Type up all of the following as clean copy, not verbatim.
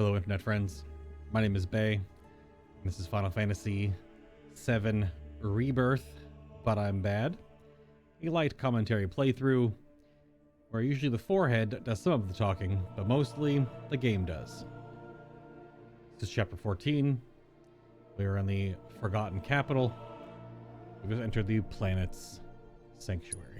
Hello, internet friends. My name is Bay. This is Final Fantasy VII Rebirth, but I'm bad. A light commentary playthrough where usually the forehead does some of the talking, but mostly the game does. This is chapter 14. We are in the Forgotten Capital. We just entered the planet's sanctuary.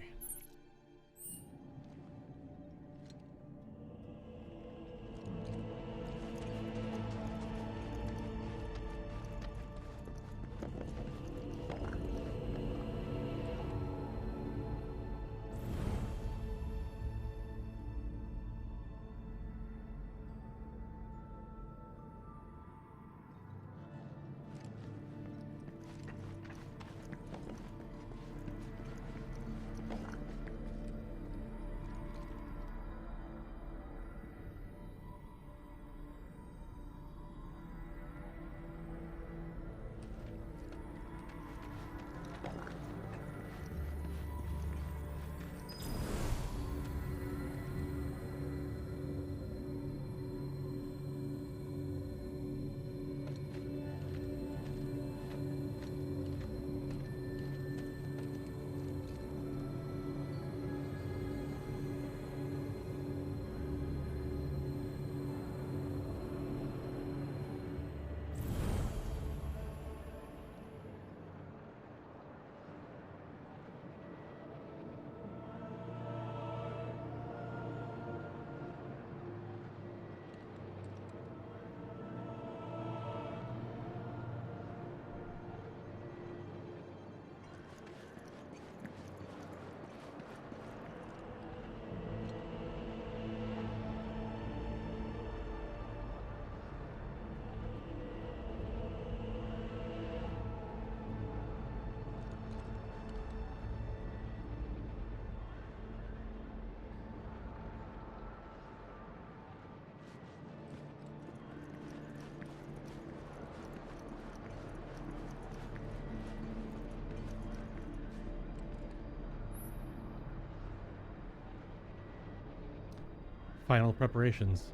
Final preparations.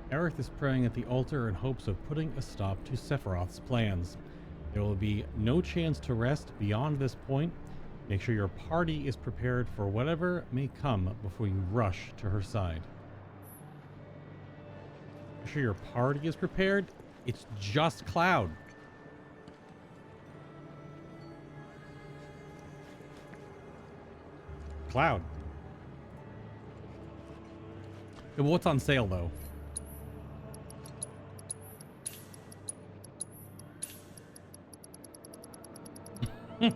Aerith is praying at the altar in hopes of putting a stop to Sephiroth's plans. There will be no chance to rest beyond this point. Make sure your party is prepared for whatever may come before you rush to her side. Make sure your party is prepared? It's just Cloud. Cloud. Yeah, what's on sale, though? I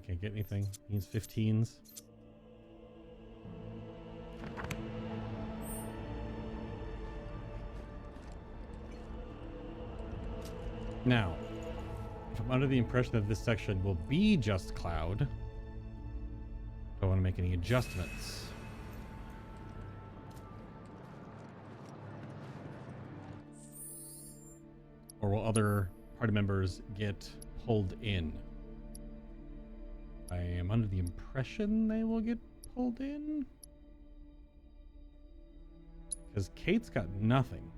can't get anything. He's 15s. Now, if I'm under the impression that this section will be just Cloud, do I want to make any adjustments? Or will other party members get pulled in? I am under the impression they will get pulled in. Because Cait's got nothing.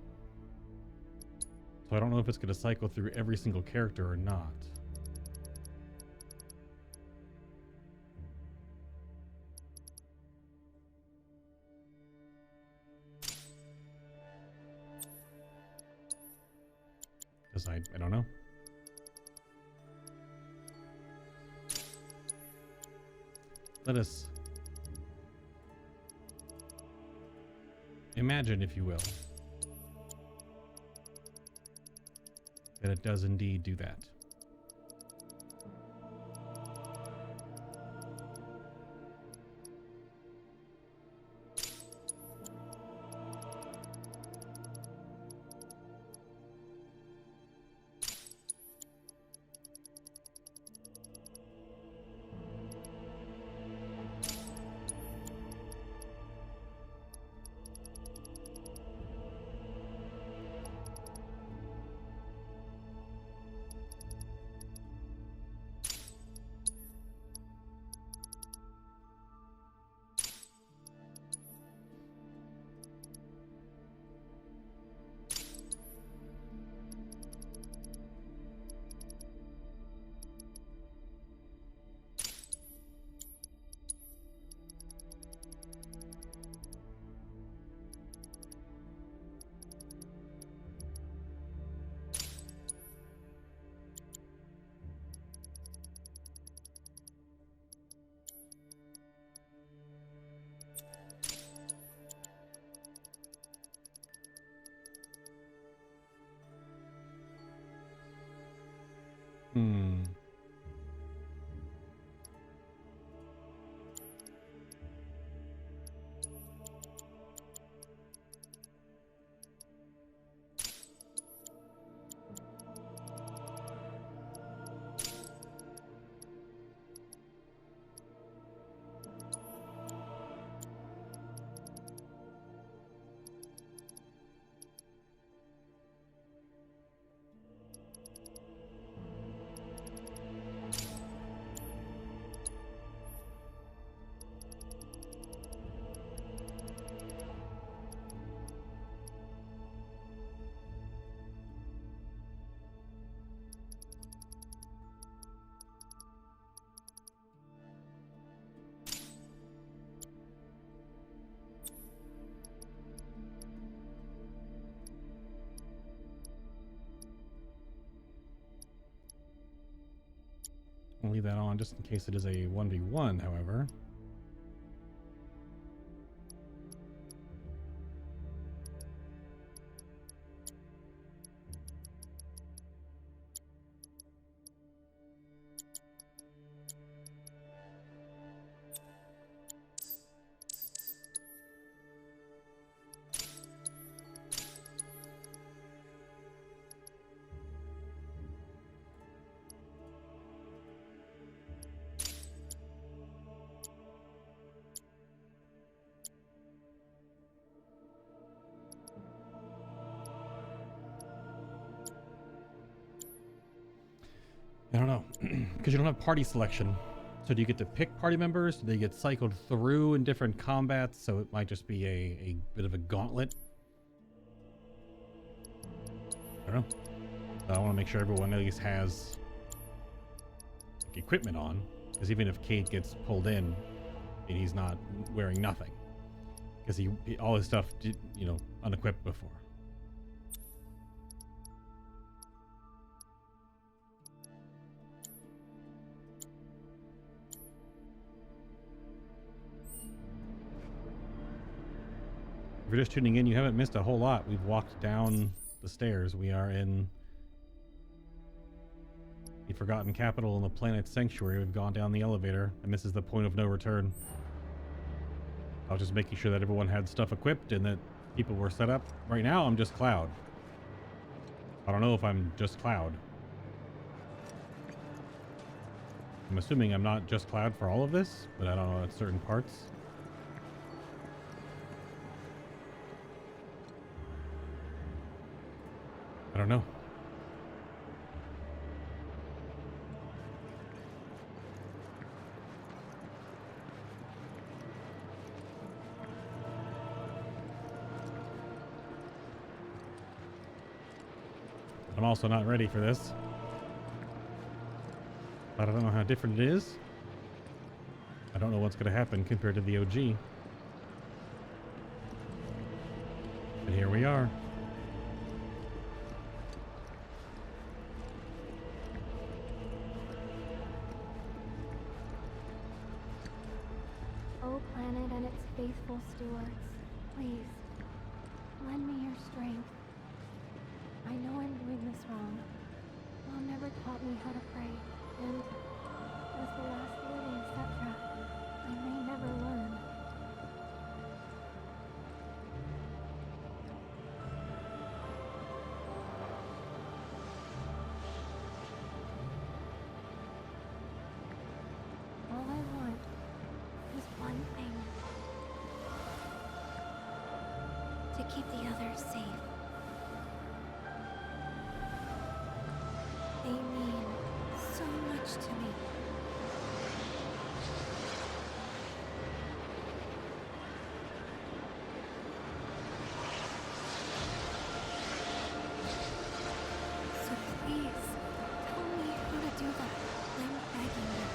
So I don't know if it's going to cycle through every single character or not. Because I don't know. Let us imagine, if you will, that it does indeed do that. gonna leave that on just in case it is a 1v1, however. I don't know, because you don't have party selection. So do you get to pick party members? Do they get cycled through in different combats? So it might just be a bit of a gauntlet. I don't know. So I want to make sure everyone at least has like, equipment on. Because even if Cait gets pulled in, he's not wearing nothing. Because he all his stuff, you know, unequipped before. If you're just tuning in, you haven't missed a whole lot. We've walked down the stairs. We are in the Forgotten Capital in the Planet Sanctuary. We've gone down the elevator, and this is the point of no return. I was just making sure that everyone had stuff equipped and that people were set up. Right now, I'm just Cloud. I don't know if I'm just Cloud. I'm assuming I'm not just Cloud for all of this, but I don't know at certain parts. I don't know. I'm also not ready for this. But I don't know how different it is. I don't know what's going to happen compared to the OG. But here we are. Faithful stewards, please, lend me your strength. I know I'm doing this wrong. Mom never taught me how to pray, and as the last living Sephiroth, I may never learn. All I want is one thing. To keep the others safe. They mean so much to me. So please, tell me how to do that. I'm begging you.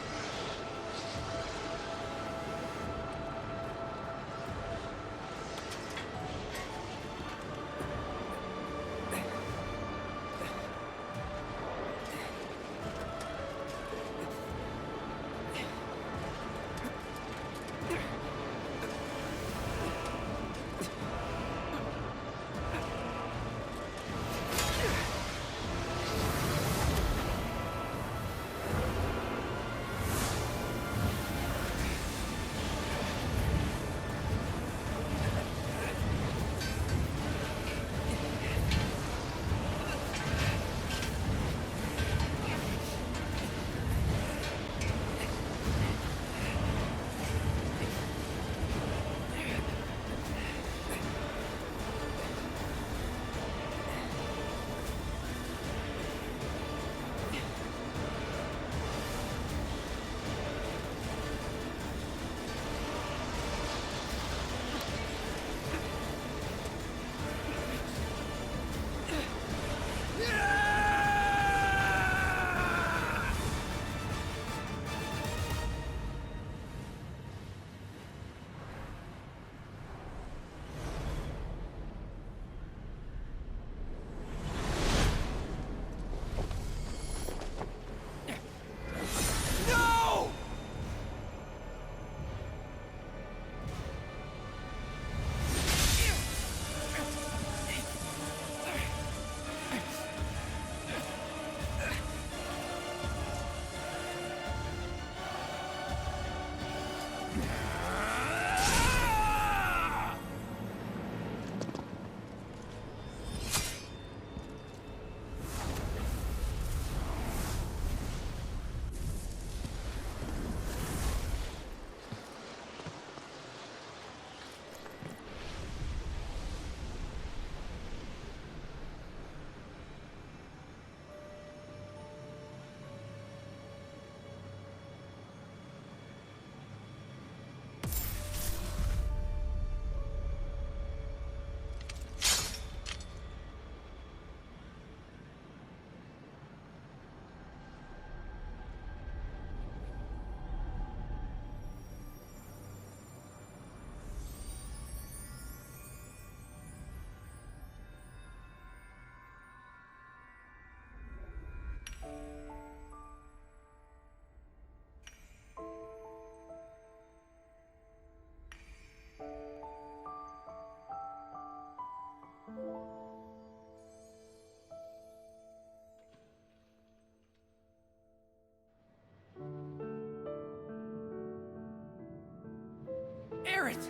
Aerith!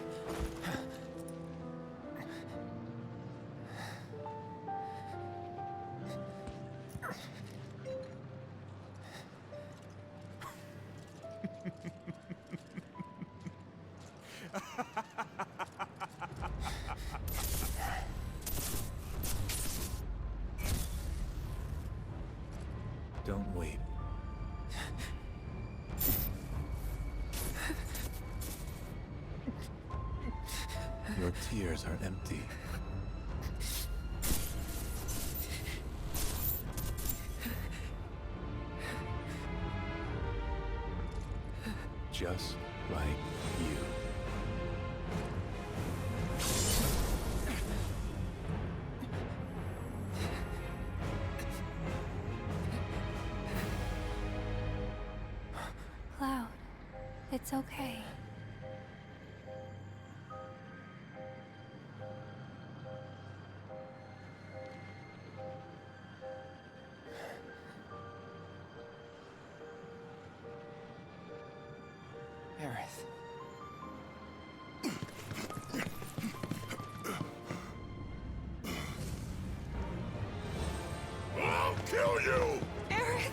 Don't wait. Your tears are empty. Just like you. Cloud, it's okay. Aerith. I'll kill you! Aerith!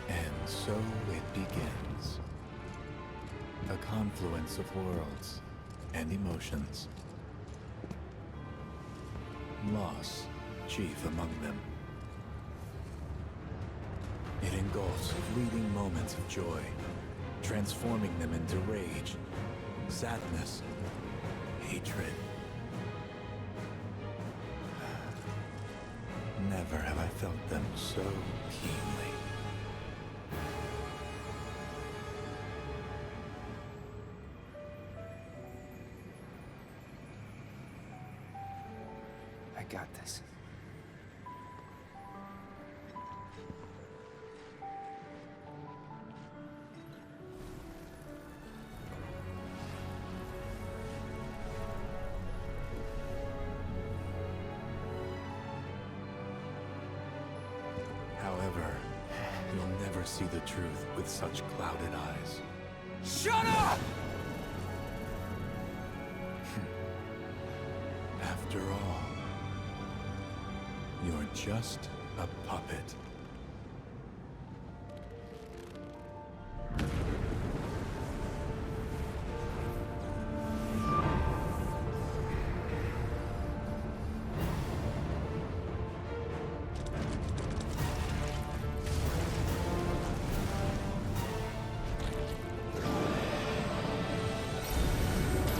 And so it begins. A confluence of worlds and emotions. Loss, chief among them. It engulfs fleeting moments of joy, transforming them into rage, sadness, hatred. Never have I felt them so keenly. I got this. However, you'll never see the truth with such clouded eyes. Shut up! After all, you're just a puppet.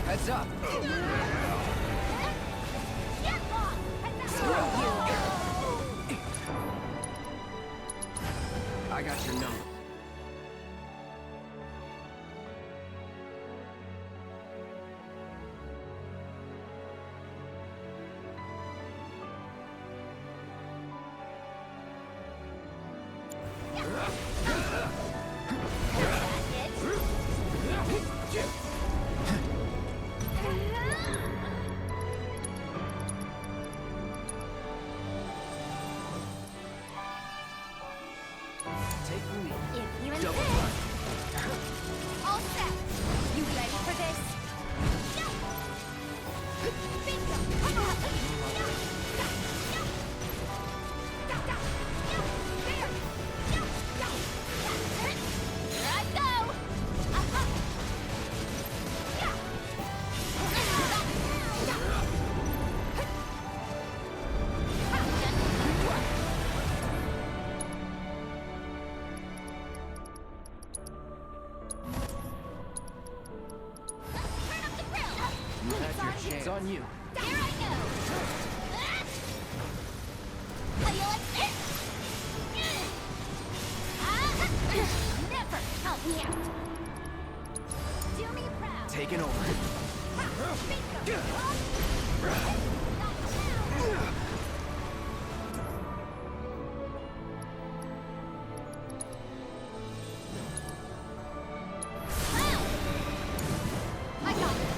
Heads up! I got your number. Take the lead. If you Double insist. time. All set. You ready for this? No. Bingo. Come on. No. No. No. Stop. Stop. No. There. No. No. Here I go. Uh-huh. Yeah. You had your chance. It's on you. Here I go! How do you like this? Never help me out! Do me proud! Taking over. Bingo! I got this!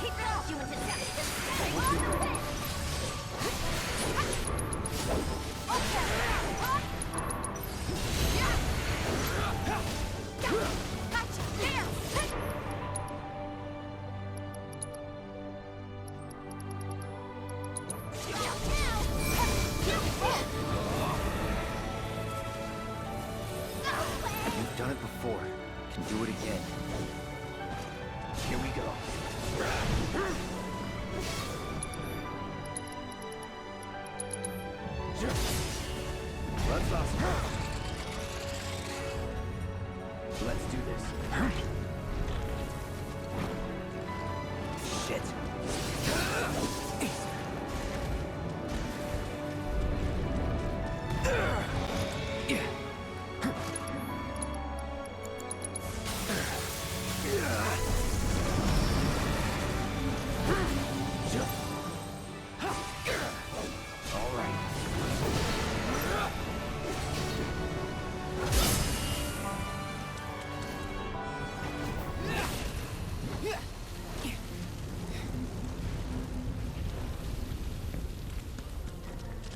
You into death. You've done it before. Can do it again. Here we go. Let's awesome. Let's do this. Shit.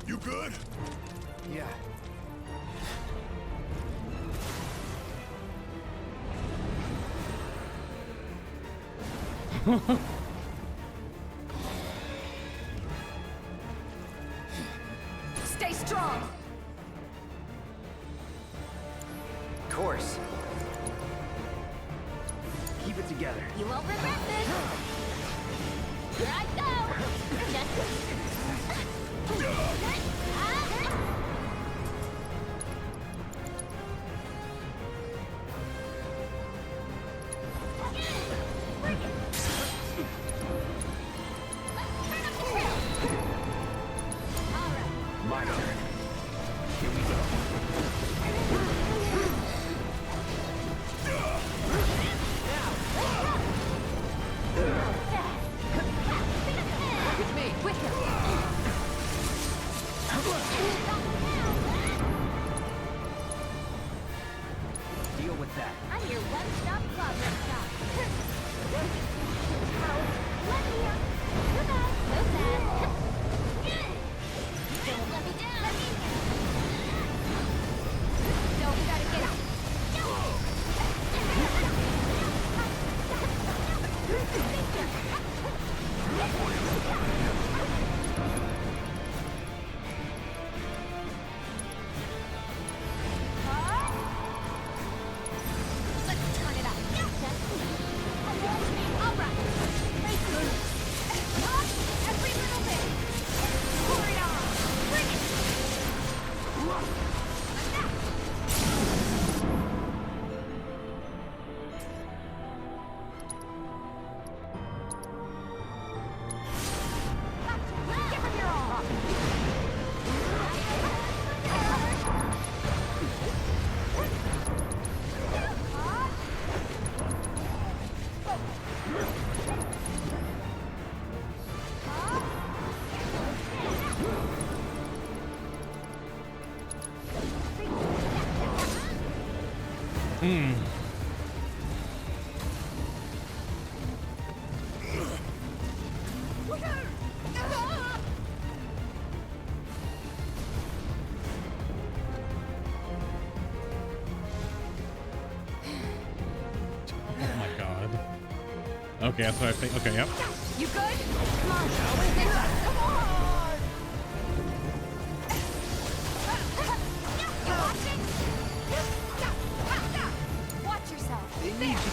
You good? Yeah. Stay strong. Course. Keep it together. You won't regret this. Here I go. My turn. Here we go. With me. With him. Deal with that. I'm your one-stop progress shop. Let me in. Too bad. So sad. Don't let me down. Don't try to get out. Let's turn it up. All right. Every little bit. Pour it on. Bring it. Give him your all. Oh my god. Okay, that's what I think. Okay, yep. You good? Come on. Come on. You watching? Watch yourself. They need you,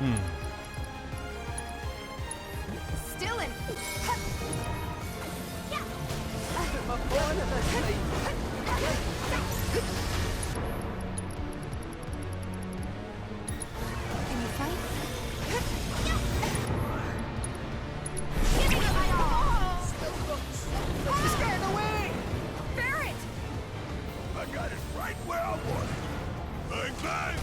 Still in. Can you fight? Give it my all! Scared away! Barret! I got it right where I want it. Bang, bang!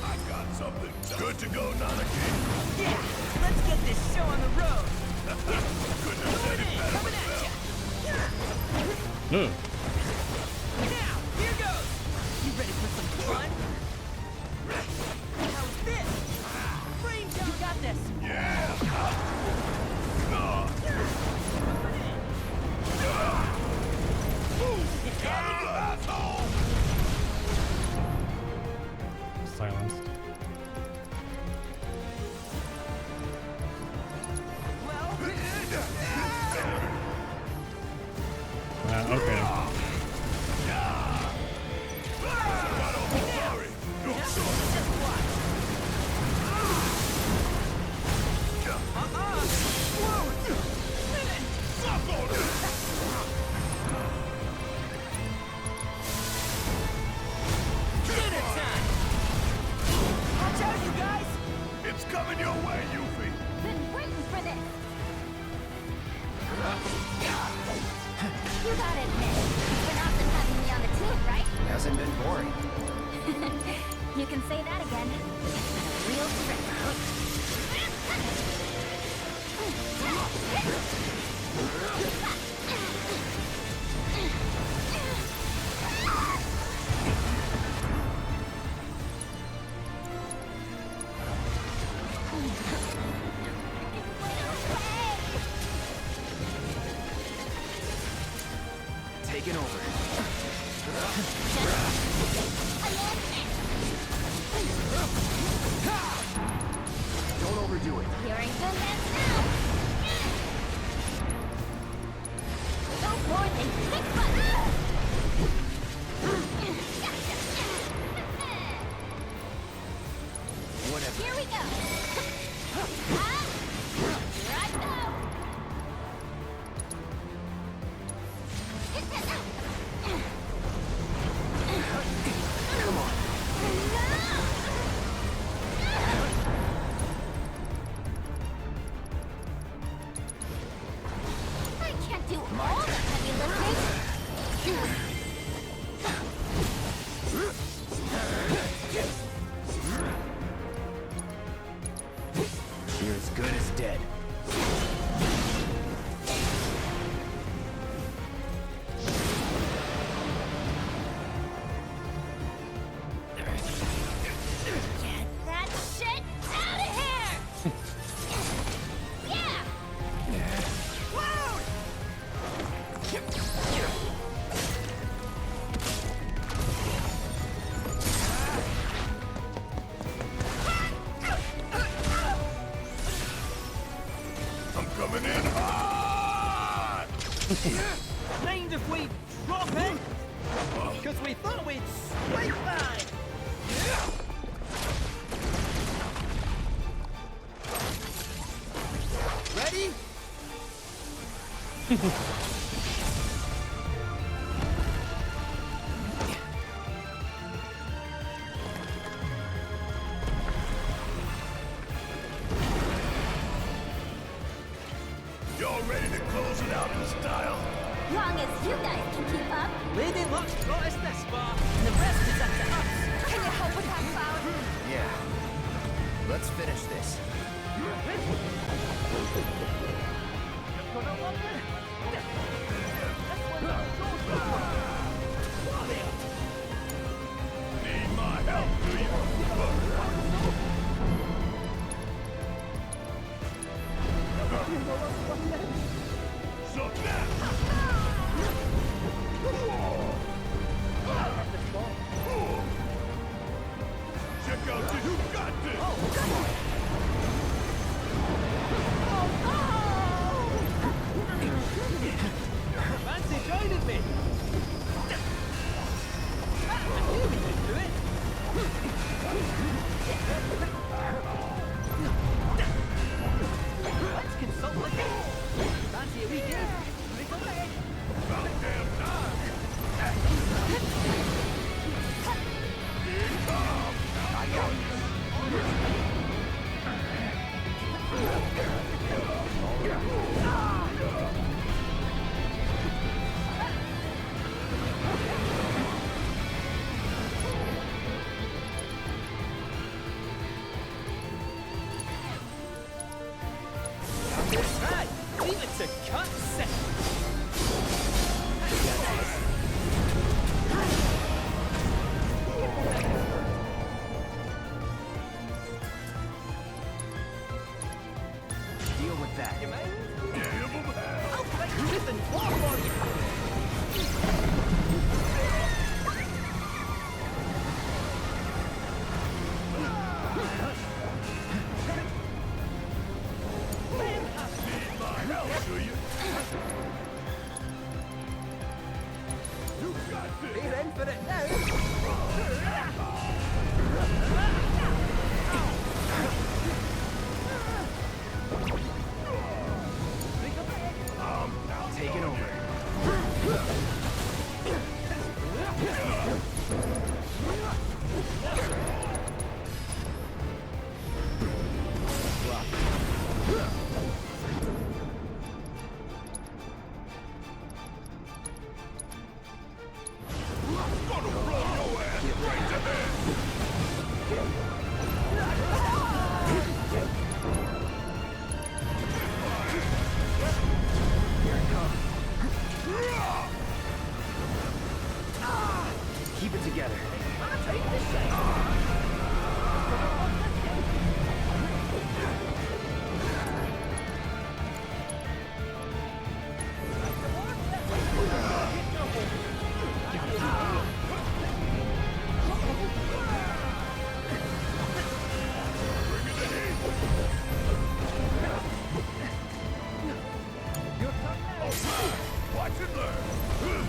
I got something. Good to go, Nanaki. Yeah, let's get this show on the road. Couldn't have said it better Coming at myself. ya. Ugh. Now, here goes. You ready for some fun? How's this? Brain jump. You got this. Yeah! Got him, asshole! Silenced. Well, Okay. just watch. Suck on it! Dinner time. Watch out, you guys. It's coming your way, Yuffie! Been waiting for this. You gotta admit, it's been awesome having me on the team, right? Hasn't been boring. You can say that again. It's been a real Taking over. Don't overdo it. Hearing commands now. Go forth and kick butt. Whatever. Here we go. Here I go. Come on. I can't do all the heavy lifting. You're as good as dead. Get that shit out of here! Yeah! Whoa! I'm coming in hot! Mind if we drop in? Because we thought we'd swipe by. Ready? Y'all ready to close it out in style? Long as you guys can keep up. Lady Luck's brought us this far, and the rest is up to us. Can you help with that cloud? Yeah. Let's finish this. Need my help, do you? So now! Check out this! You got this! Fancy joining me? I knew we could do it. nothing more for you. Need my help, do you? You got this! We're in for it now. Taking over. Gonna blow your ass right to bed! Keep it together. Watch and learn!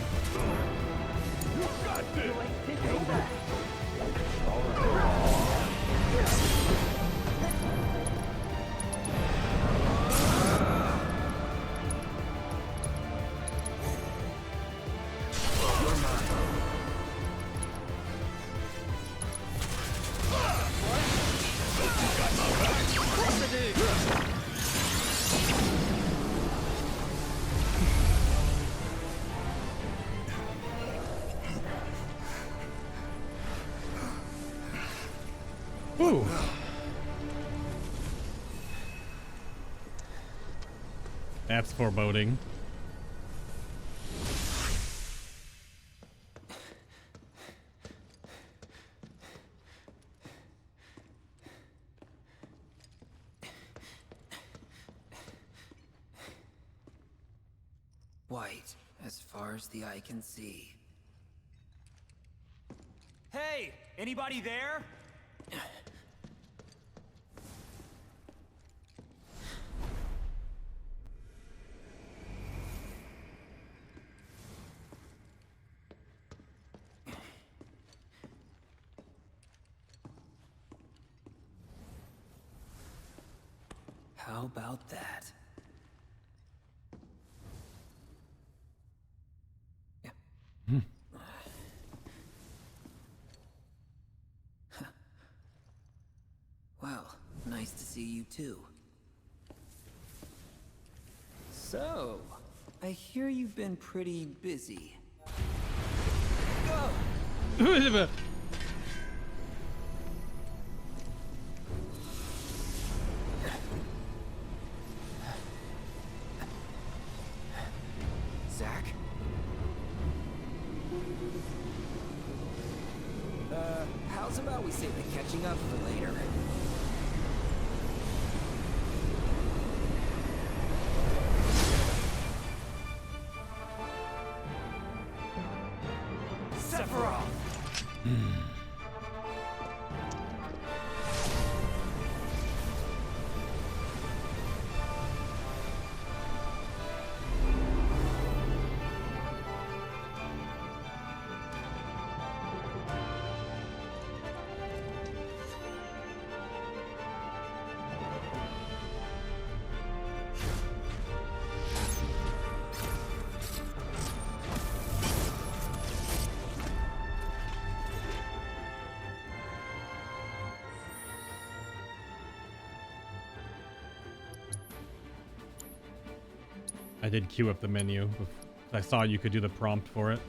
You got this! Ooh. That's foreboding. White, as far as the eye can see. Hey, anybody there? How about that? Well, nice to see you too. So, I hear you've been pretty busy. Zack? How's about we save the catching up for later? Sephiroth! I did queue up the menu. I saw you could do the prompt for it.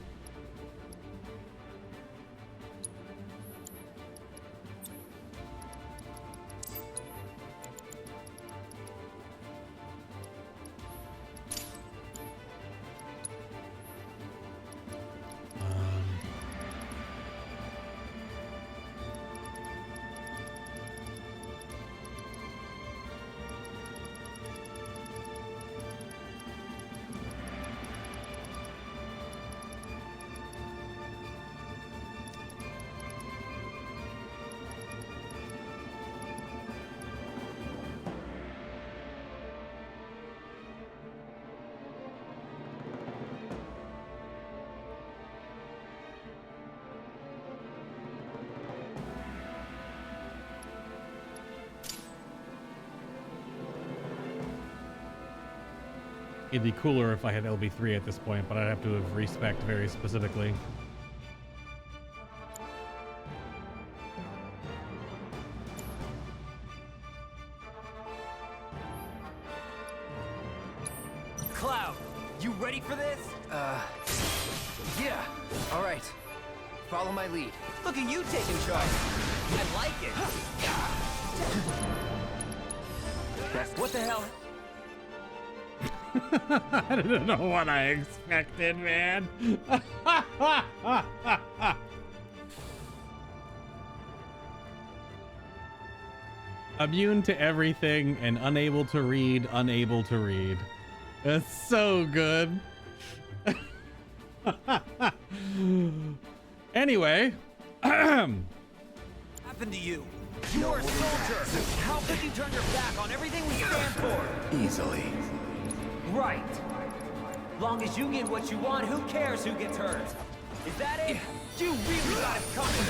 It'd be cooler if I had LB3 at this point, but I'd have to have respect very specifically. Cloud, you ready for this? Yeah. All right. Follow my lead. Look at you taking charge. I like it. What the hell? I didn't know what I expected, man. Immune to everything and unable to read, unable to read. That's so good. Anyway. Happened to you? You're a soldier. How could you turn your back on everything we stand for? Easily. Right. Long as you get what you want, who cares who gets hurt? Is that it? You really got it coming.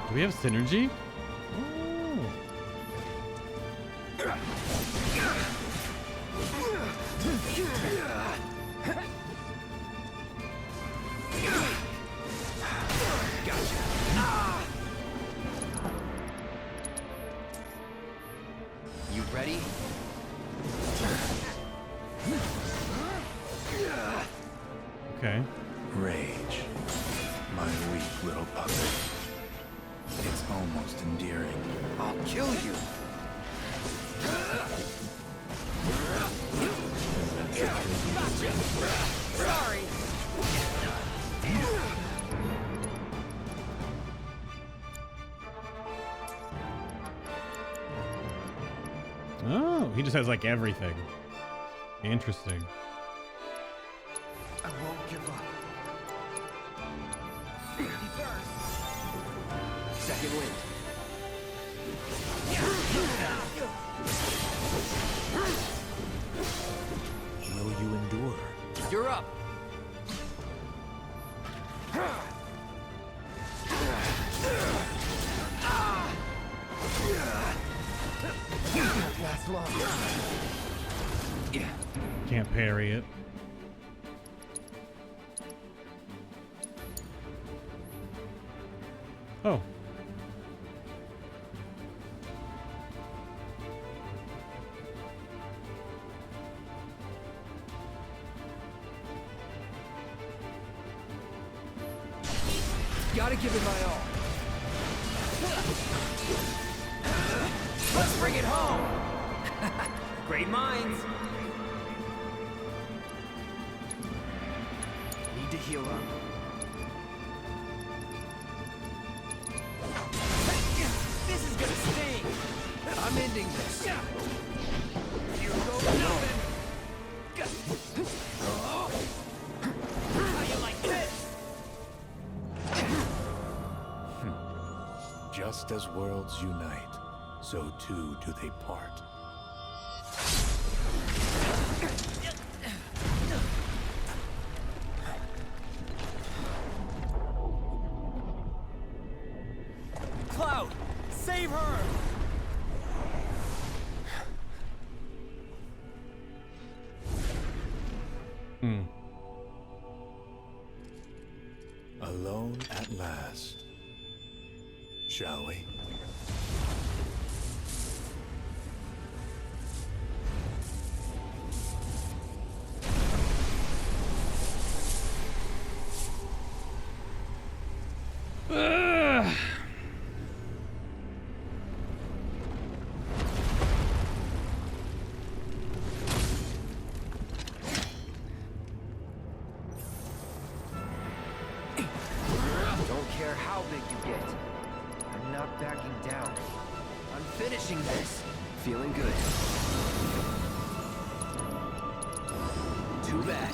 Do we have synergy? You ready? Okay. Rage. My weak little puppet. It's almost endearing. I'll kill you. Gotcha. Sorry. Oh, he just has like everything. Interesting. I won't give up. Second wind. Will you endure? You're up. Can't last long. Yeah. Can't parry it. Oh. Gotta give it my all. Let's bring it home. Great minds. Need to heal up. This is gonna sting. I'm ending this. Here goes nothing. How you like this? Just as worlds unite, so too do they part. Cloud, save her! Alone at last. Shall we? Don't care how big you get. I'm not backing down. I'm finishing this. Feeling good. Too bad.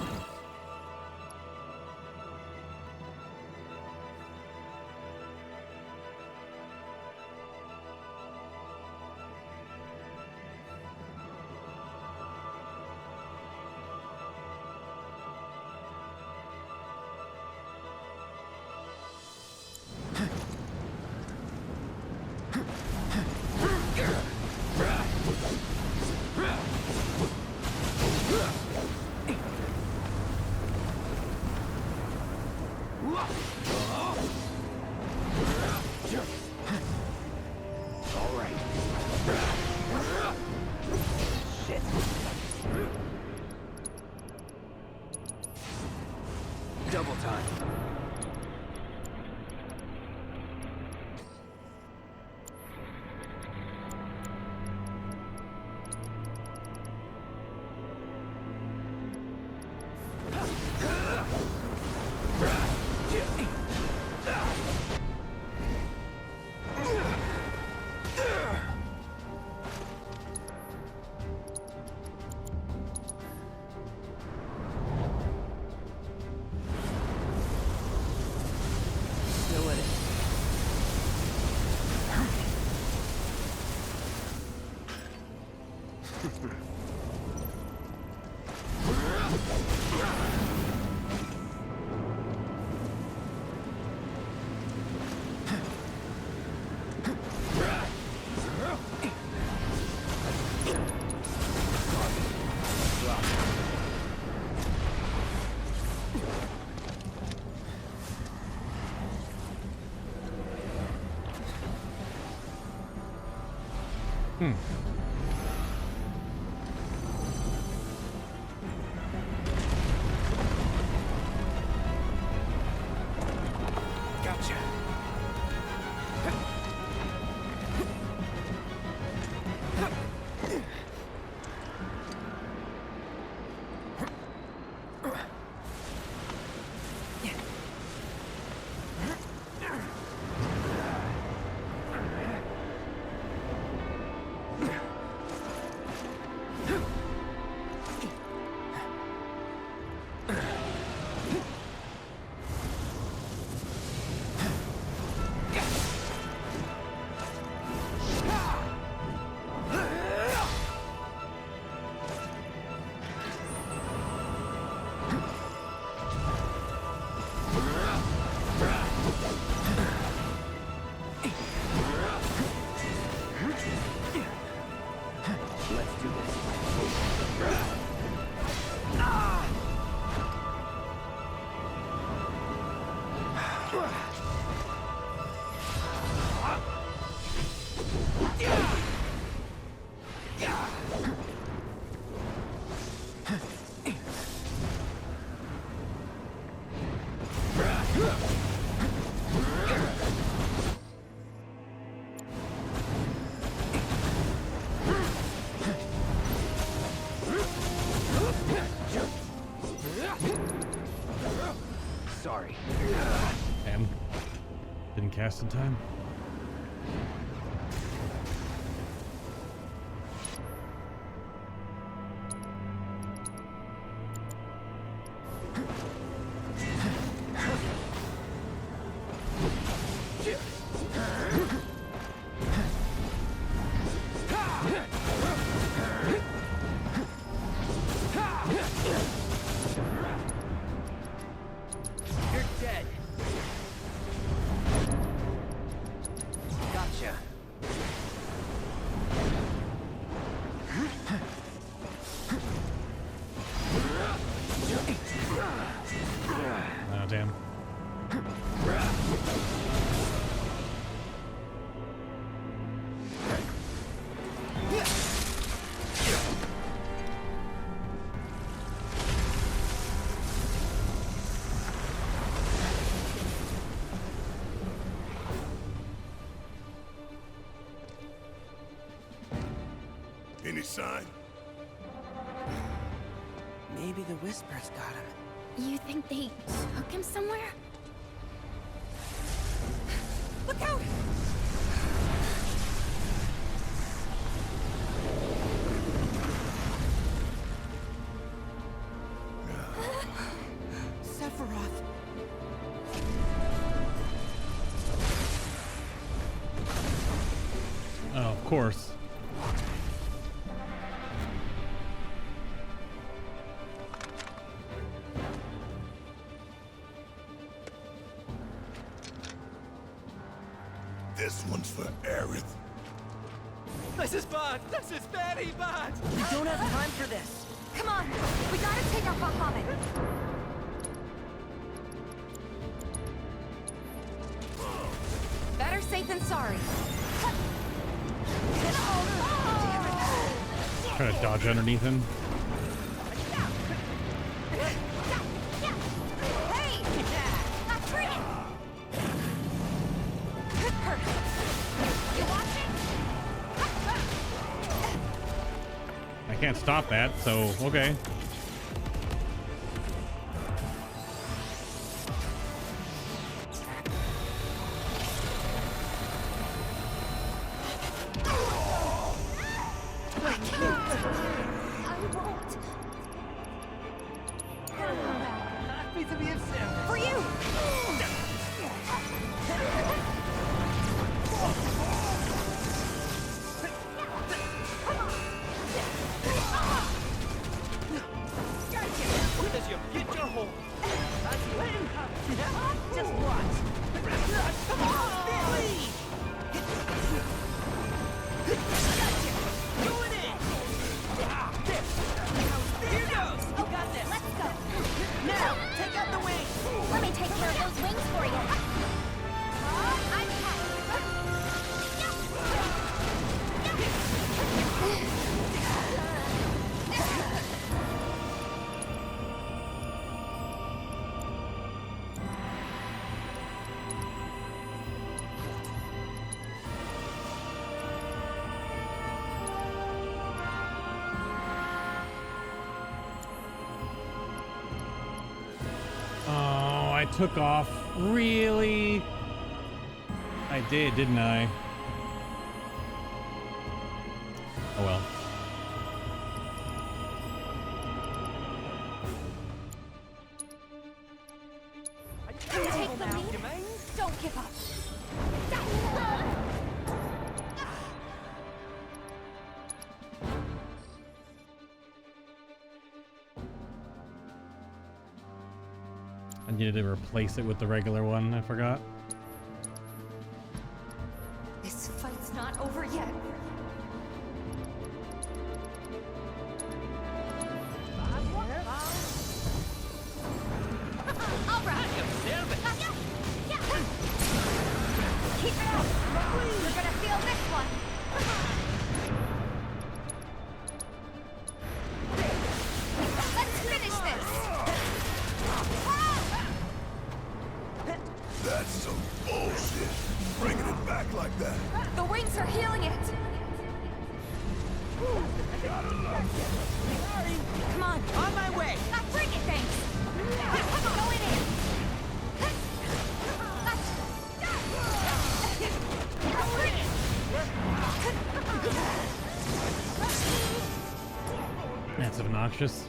Still in it. Gotcha. Sorry. And didn't cast in time. You're dead. Gotcha. Oh, damn. Any sign? Maybe the Whispers got him. You think they took him somewhere? Look out! Sephiroth. Oh, of course. This one's for Aerith. This is bad. This is very bad. We don't have time for this. Come on! We gotta take out Bahamut! Better safe than sorry. Trying to dodge underneath him. Hey! That's great! You watching? I can't stop that, so okay. took off. Really? I did, didn't I? Oh well. Take the lead. Don't give up. I needed to replace it with the regular one. I forgot. This fight's not over yet. All right. Keep it up. You're gonna feel this one. Let's finish this. That's some bullshit. Bringing it back like that. The wings are healing it. Come on. On my way. Bring it, thanks. Going in. Bring it. That's obnoxious.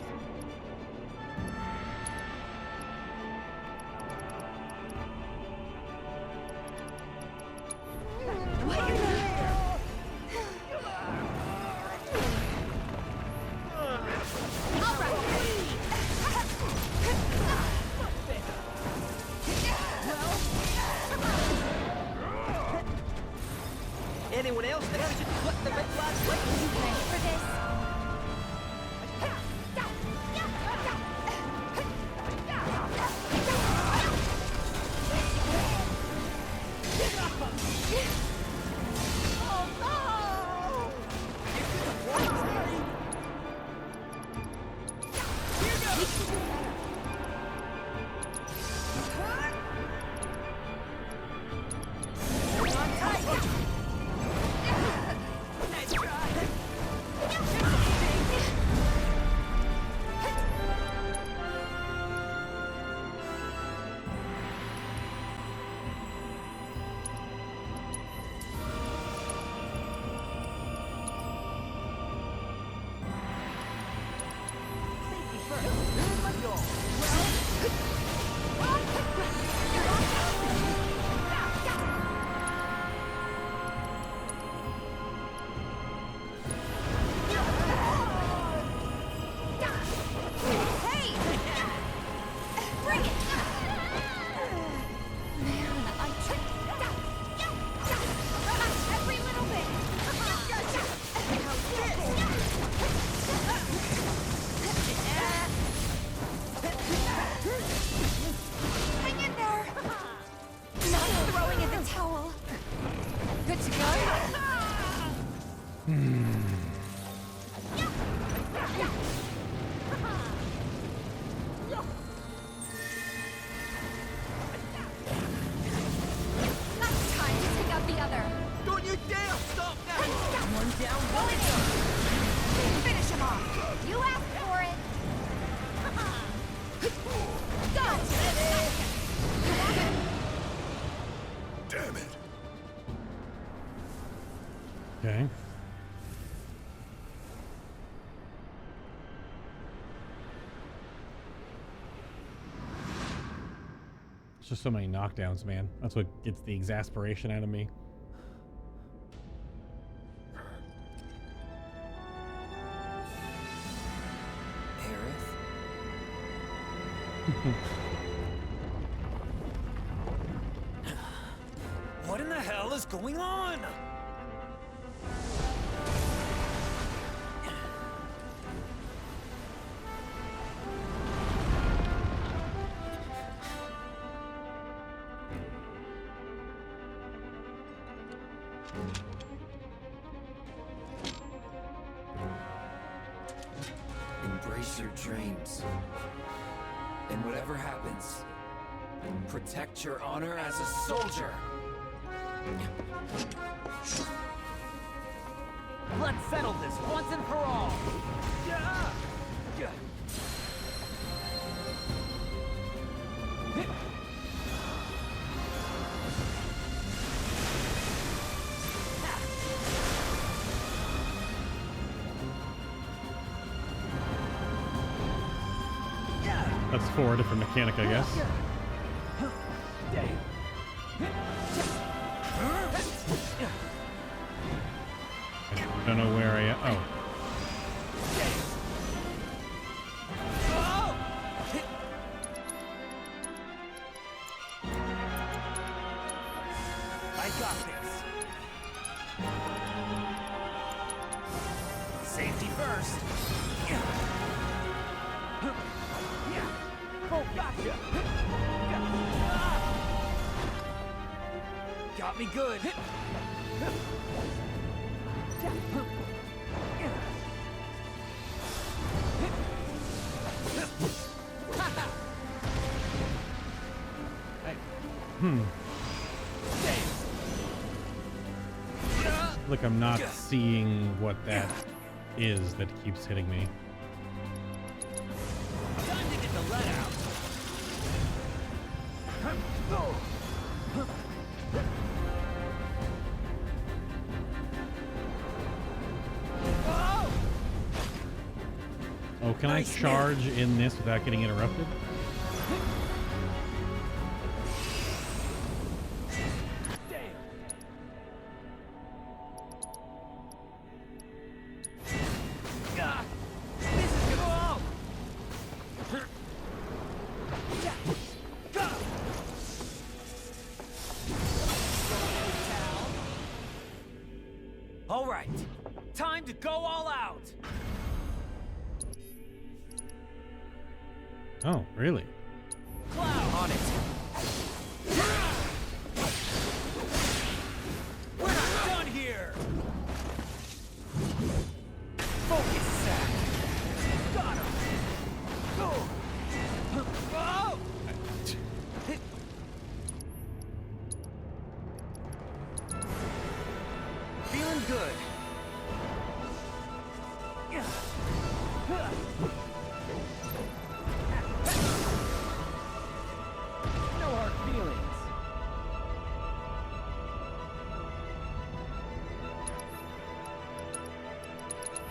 Anyone else think we should flip the red flag? You ready for this? Okay. It's just so many knockdowns, man. That's what gets the exasperation out of me. Aerith? What in the hell is going on? Embrace your dreams. And whatever happens, protect your honor as a soldier. Let's settle this once and for all. Yeah. That's 4 different mechanic, I guess. I don't know where I am. Oh. I got this. Safety first. Oh, gotcha. Got me good. Look, I'm not seeing what that is that keeps hitting me. Time to get the let out. Oh, can I charge in this without getting interrupted? All right, time to go all out. Oh, really? Cloud on it. We're not done here. Focus, Zack. Got him. Oh. Feeling good. No hard feelings.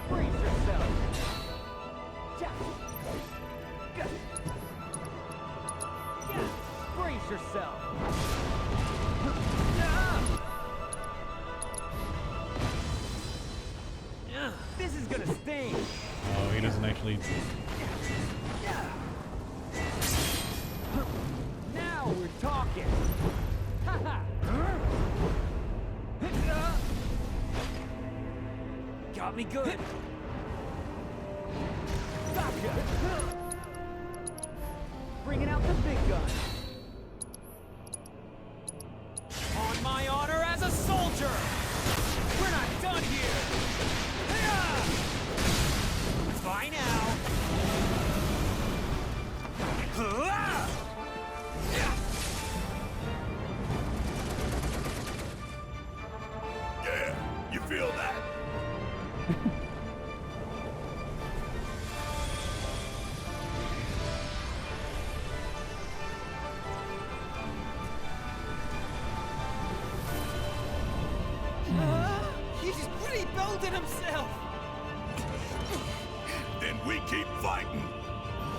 Brace yourself. Brace yourself. This is gonna sting. Oh, he doesn't actually. Now we're talking. Got me good. Gotcha. Bringing out the big gun. On my honor as a soldier. We're not done here. Bye now. Yeah, you feel that? He just rebuilded himself. Then we keep fighting.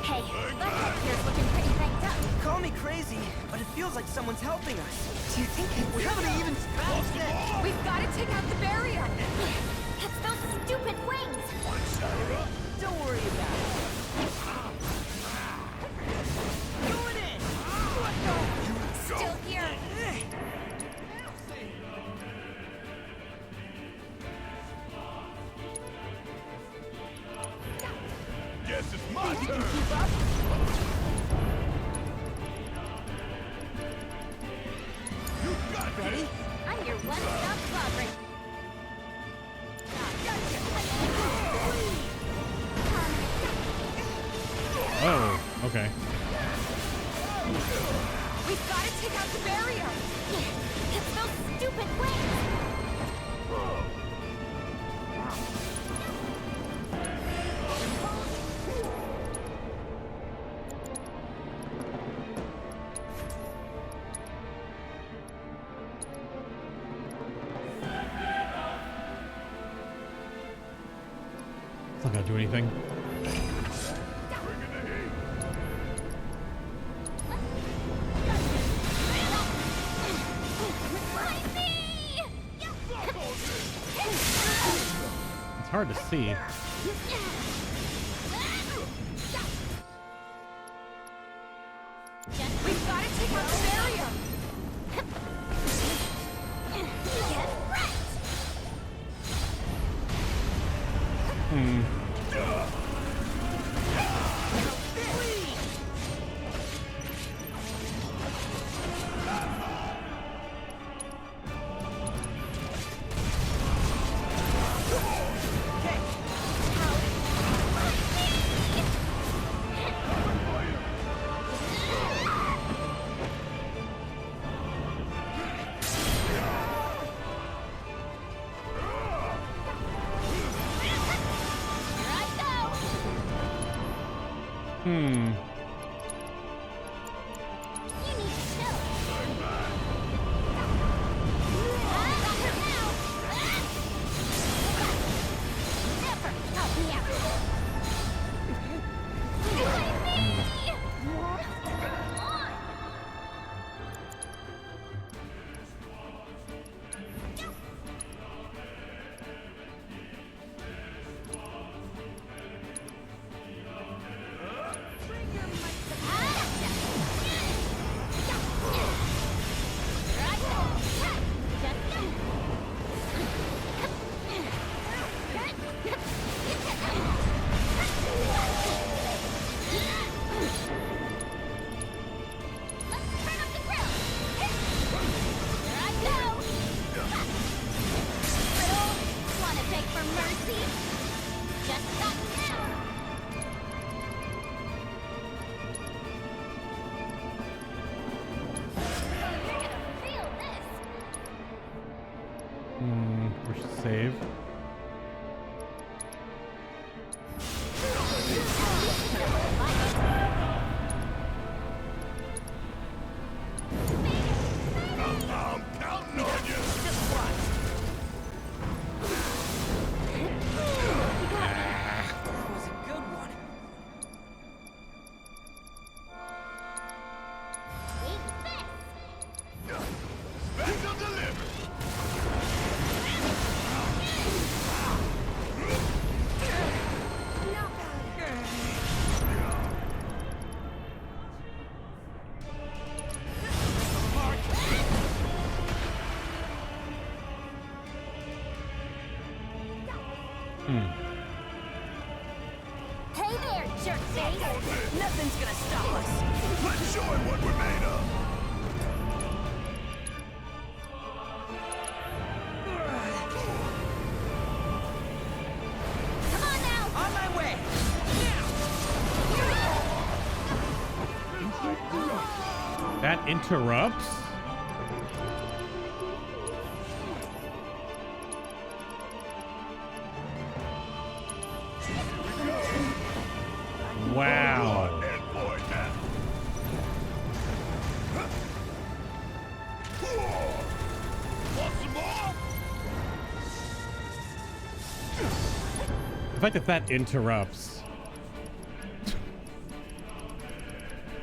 Hey, Lockhart here's looking pretty banged up. Call me crazy, but it feels like someone's helping us. Do you think We haven't even scratched it. we've got to take out the barrier? It's those stupid wings. Don't worry about it. Doing it. Still here. Guess it's my turn. You got Ready? this. I'm your one-stop progress. Oh, okay. We've got to take out the barrier. It's those stupid wings. It's not gonna do anything. Bringing the heat. hard to see. We've got to take out the barrier. Get wrecked. We should save. I'm counting on you. That was a good one. Special delivery. Hey there, jerk face! Nothing's gonna stop us. Let's show him what we're made of. Come on now! On my way. That interrupts? Wow. Endpoint now. Want some more? The fact that that interrupts.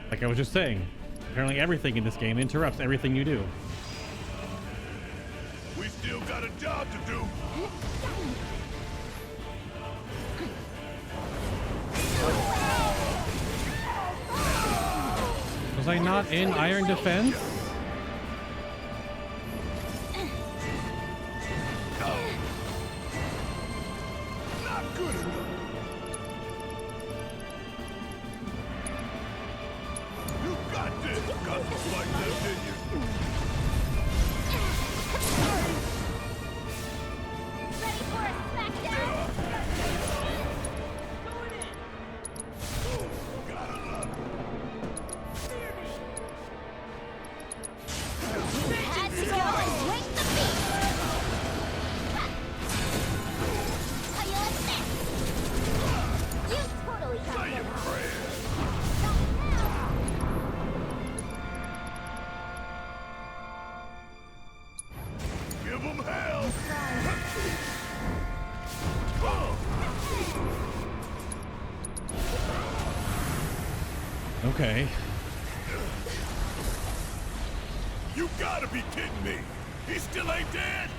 Like I was just saying, apparently everything in this game interrupts everything you do. We still got a job to do. Was I not in Iron Defense? Not good enough. You got this. Got some like that, didn't you? Ready for a smackdown? Gotta love it. Had to go and wake the beast! How you like this? You totally got Say your it. prayers. Give them hell. Okay. You gotta be kidding me. He still ain't dead.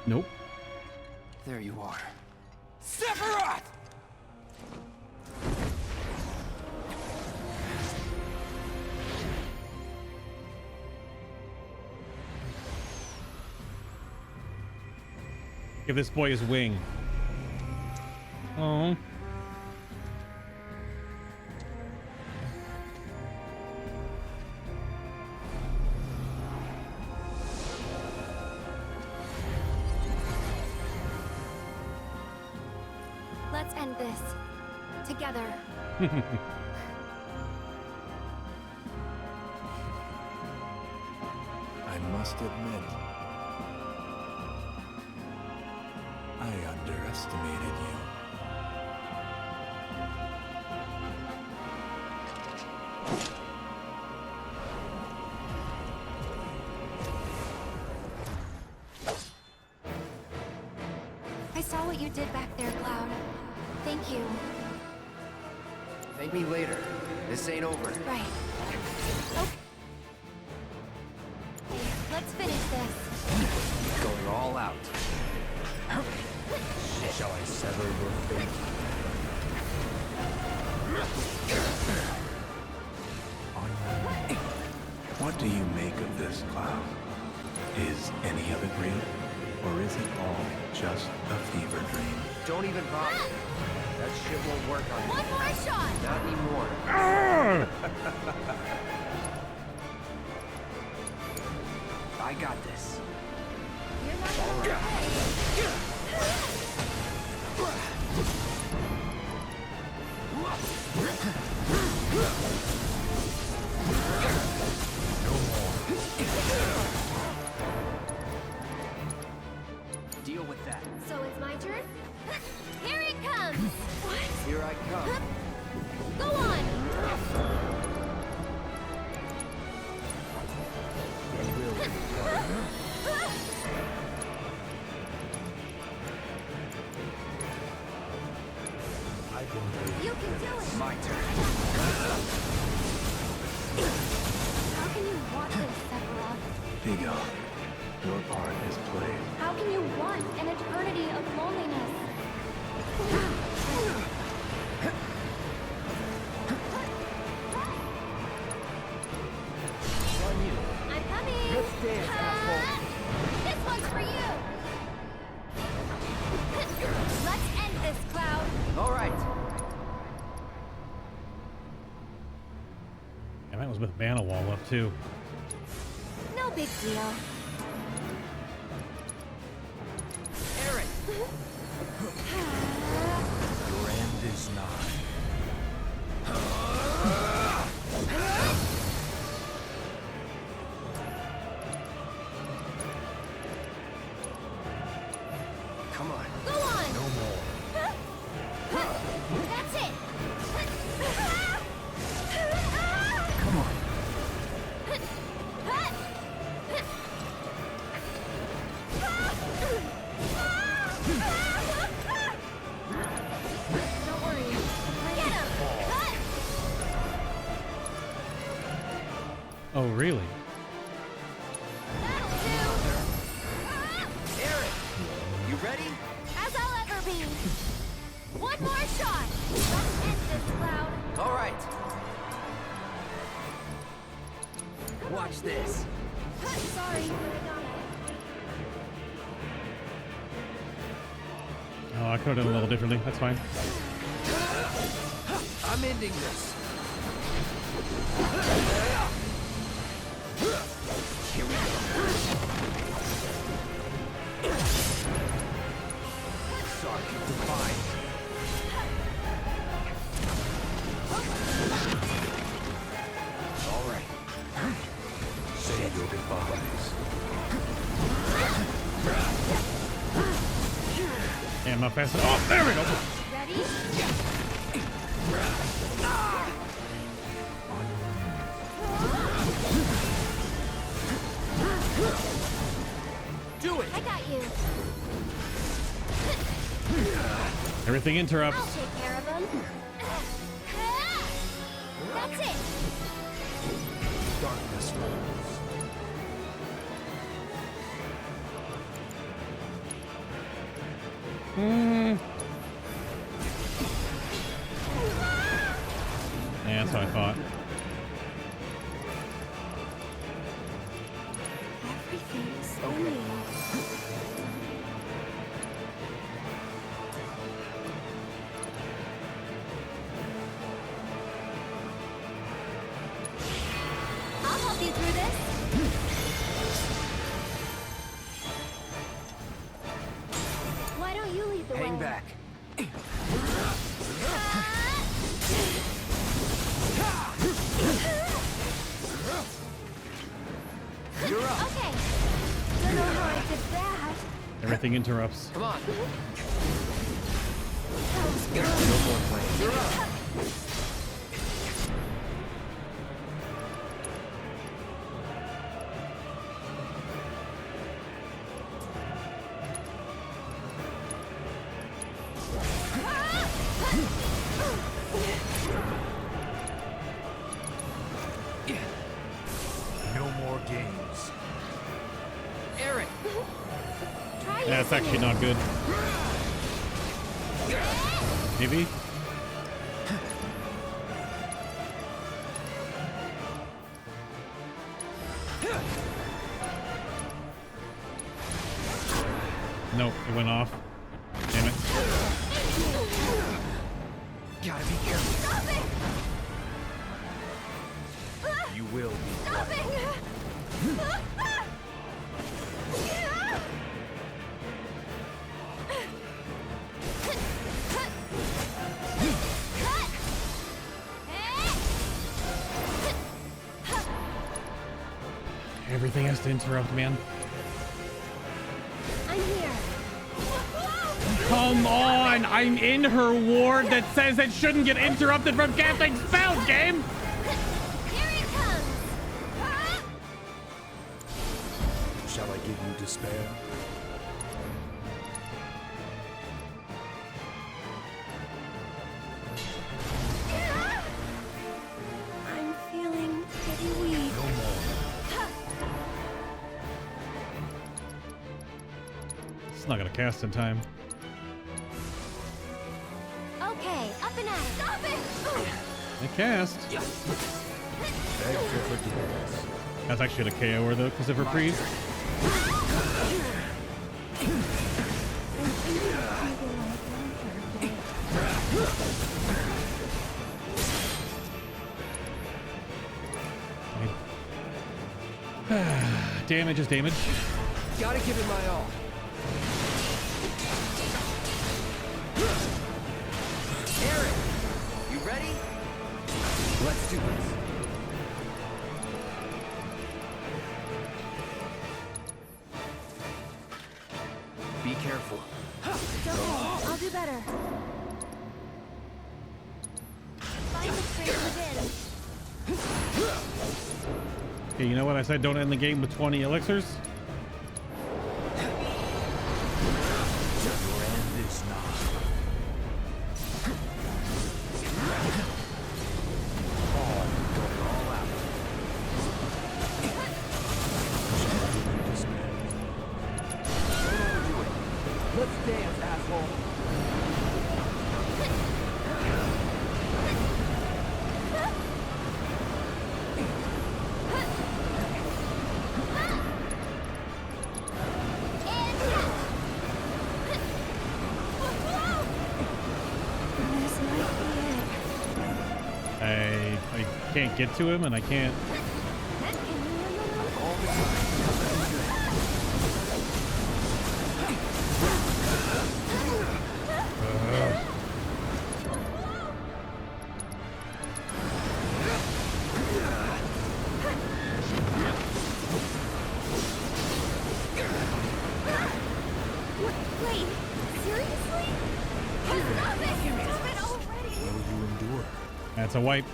Nope. There you are. Sephiroth! Give this boy his wing. Oh. Let's end this. Together. I must admit, I underestimated you. I saw what you did back there, Cloud. Thank you. Thank me later. This ain't over. Right. Okay. Let's finish this. Going all out. Shall I sever your fate? What do you make of this, Cloud? Is any of it real? Or is it all just a fever dream? Don't even bother. That shit won't work on you. One more shot! Not anymore. I got this. You're not gonna Deal with that. So it's my turn? Here it comes! What? Here I come. Go on! You can do it! My turn. How can you want this, Sephiroth? Be gone. Your part is played. How can you want an eternity of loneliness? I'm coming! Let's dance, asshole. This one's for you! Let's end this, Cloud! All right. And that was with Banawall up too. No big deal. Aerith! Your end is nigh. Come on. Go on! No more. That's it! Come on. Don't worry. Get him! Oh, really? That'll do! Aerith! You ready? As I'll ever be! One more shot! Let's end this, Cloud! All right. Watch this. Sorry, but I got it. Oh, I could have done a little differently. That's fine. I'm ending this. Here we go. Sorry, divine. All right. Say your goodbyes. And my fast. Oh, there we go. Ready? Do it. I got you. Everything I'll interrupts. take care of him. That's it! Darkness rules. Yeah, that's what I thought. Everything's spinning. I'll help you through this. Why don't you lead the way? Hang back. You're up. Okay. Don't know how I did that. Everything interrupts. Come on. No more playing. You're up. No more games. Aerith. Try Yeah, it's actually not good. Maybe? Nope, it went off. Damn it. Gotta be careful. Stop it! You will be. Stop it! Everything has to interrupt, man. I'm here. Come on! I'm in her ward that says it shouldn't get interrupted from casting spells, game! Here it comes. Shall I give you despair? I'm feeling pretty weak. No more. It's not gonna cast in time. Okay, up and at it. Stop it! It cast. Beg for forgiveness. That's actually the KO or the Pacific Freeze. Damage is damage. Gotta give it my all. Aerith, you ready? Let's do this. Be careful. It's okay. I'll do better. Find the strength within. Okay, you know what I said? Don't end the game with 20 elixirs. Your end is not. All going all out. Shall I give you despair? Don't overdo it. Let's dance, asshole. This might I can't get to him and I can't. be it. Can you remember? All the time. Wait, seriously? Stop it! Stop it already! Will you endure? That's a wipe.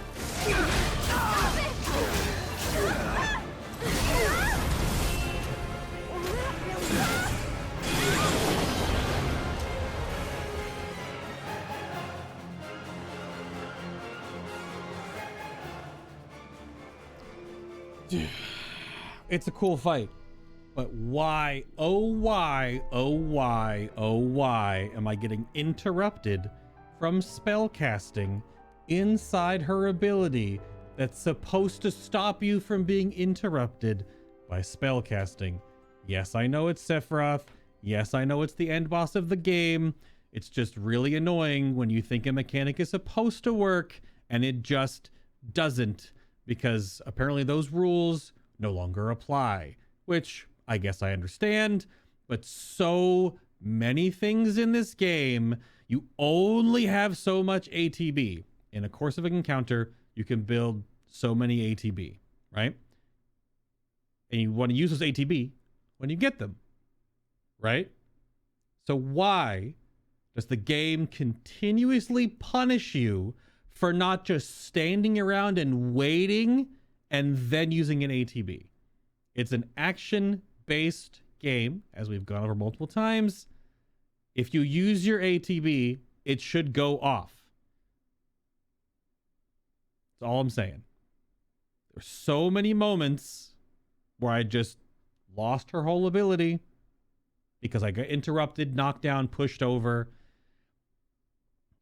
Stop it! It's a cool fight. But why, oh why, oh why, oh why am I getting interrupted from spellcasting inside her ability that's supposed to stop you from being interrupted by spellcasting? Yes, I know it's Sephiroth. Yes, I know it's the end boss of the game. It's just really annoying when you think a mechanic is supposed to work and it just doesn't, because apparently those rules no longer apply, which I guess I understand, but so many things in this game, you only have so much ATB. In a course of an encounter, you can build so many ATB, right? And you want to use those ATB when you get them, right? So why does the game continuously punish you for not just standing around and waiting and then using an ATB? It's an action-based game, as we've gone over multiple times. If you use your ATB, it should go off. That's all I'm saying. There's so many moments where I just lost her whole ability because I got interrupted, knocked down, pushed over.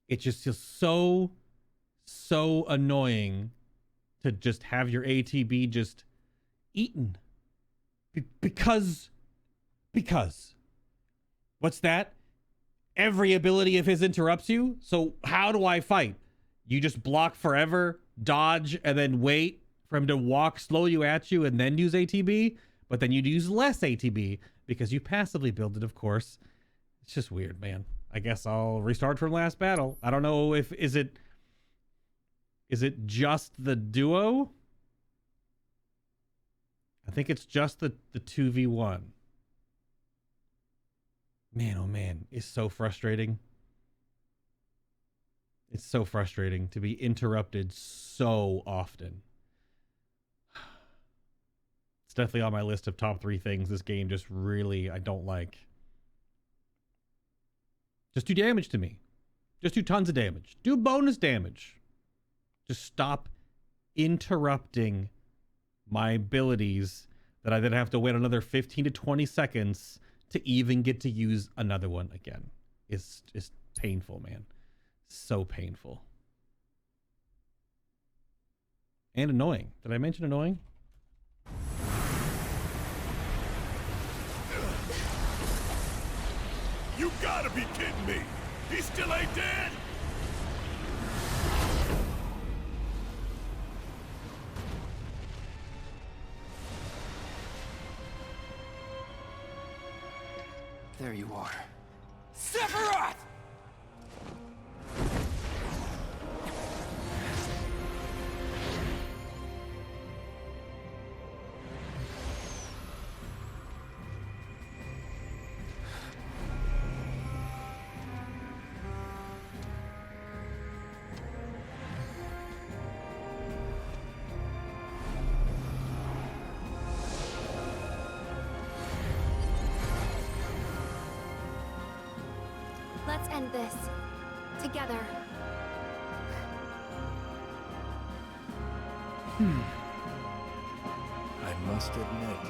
It just feels so annoying to just have your ATB just eaten. Because what's that? Every ability of his interrupts you. So how do I fight? You just block forever, dodge, and then wait for him to walk slowly at you and then use ATB? But then you'd use less ATB because you passively build it, of course. It's just weird, man. I guess I'll restart from last battle. I don't know if is it just the duo? I think it's just the 2v1. Man, oh man, it's so frustrating. It's so frustrating to be interrupted so often. It's definitely on my list of top 3 things this game just really I don't like. Just do damage to me. Just do tons of damage. Do bonus damage. Just stop interrupting my abilities that I then have to wait another 15 to 20 seconds to even get to use another one again. It's painful, man. So painful. And annoying. Did I mention annoying? You gotta be kidding me! He still ain't dead? There you are. Sephiroth! Let's end this. Together. I must admit,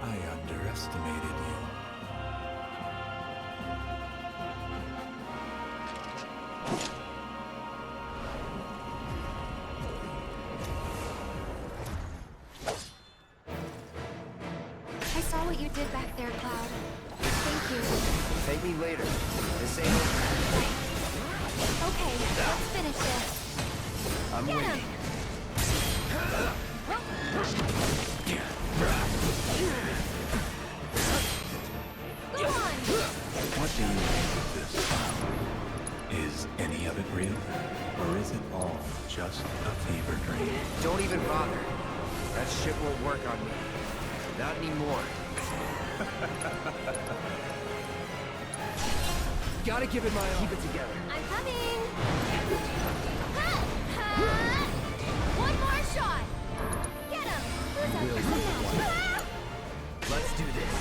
I underestimated you. I saw what you did back there, Cloud. Thank you. Thank me later. This ain't over. Okay, let's finish this. I'm Get waiting. him! Go on! What do you make of this cloud? Is any of it real? Or is it all just a fever dream? Don't even bother. That shit won't work on me. Not anymore. Gotta give it my all. Keep it together. I'm coming! Ha! Ha! One more shot! Get him! Who's up for some now? Let's do this.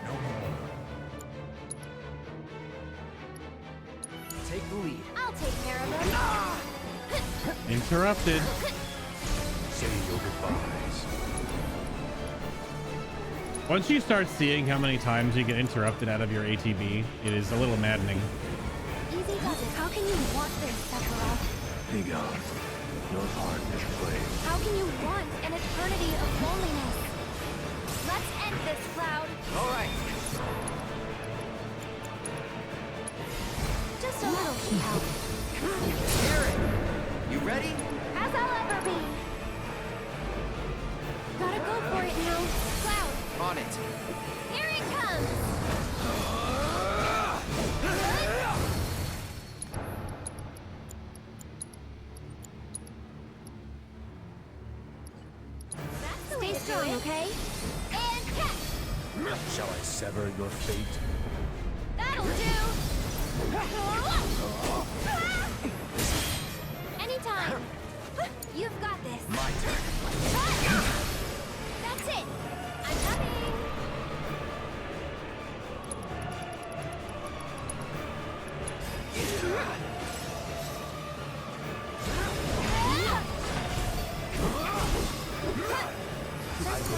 No more. the lead. I'll take care of him. Interrupted. Say your goodbyes. Once you start seeing how many times you get interrupted out of your ATB, it is a little maddening. Easy does it. How can you want this, Sephiroth? Be gone. Your heart is played. How can you want an eternity of loneliness? Let's end this, Cloud. All right. Just a little should help. Aerith, you ready? As I'll ever be. Gotta go for it now. Cloud, On it. here it comes. Stay strong, okay? And catch. Shall I sever your fate? That'll do. Anytime. You've got this. My turn. That's it. I'm coming.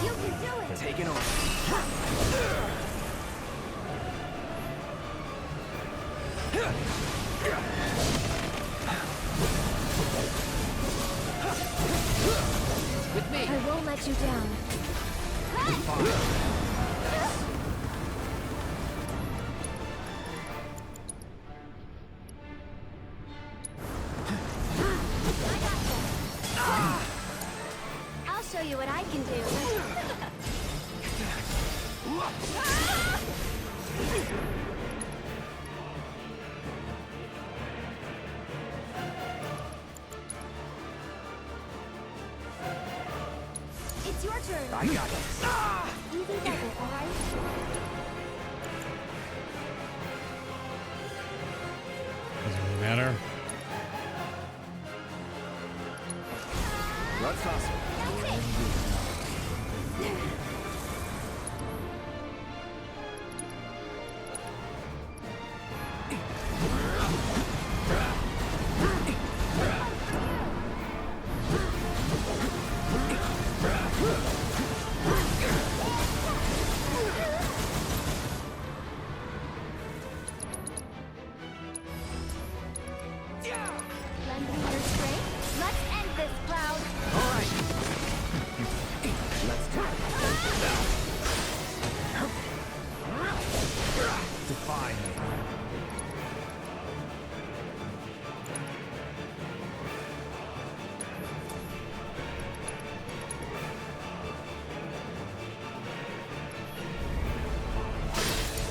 You can do it. Taking over. With me. I won't let you down. I'll show you what I can do. It's your turn. I got it. Easy does it, alright? Doesn't really matter. Let's hustle. That's it. Lend me your strength. Let's end this, Cloud. All right. Let's do it. Defy me.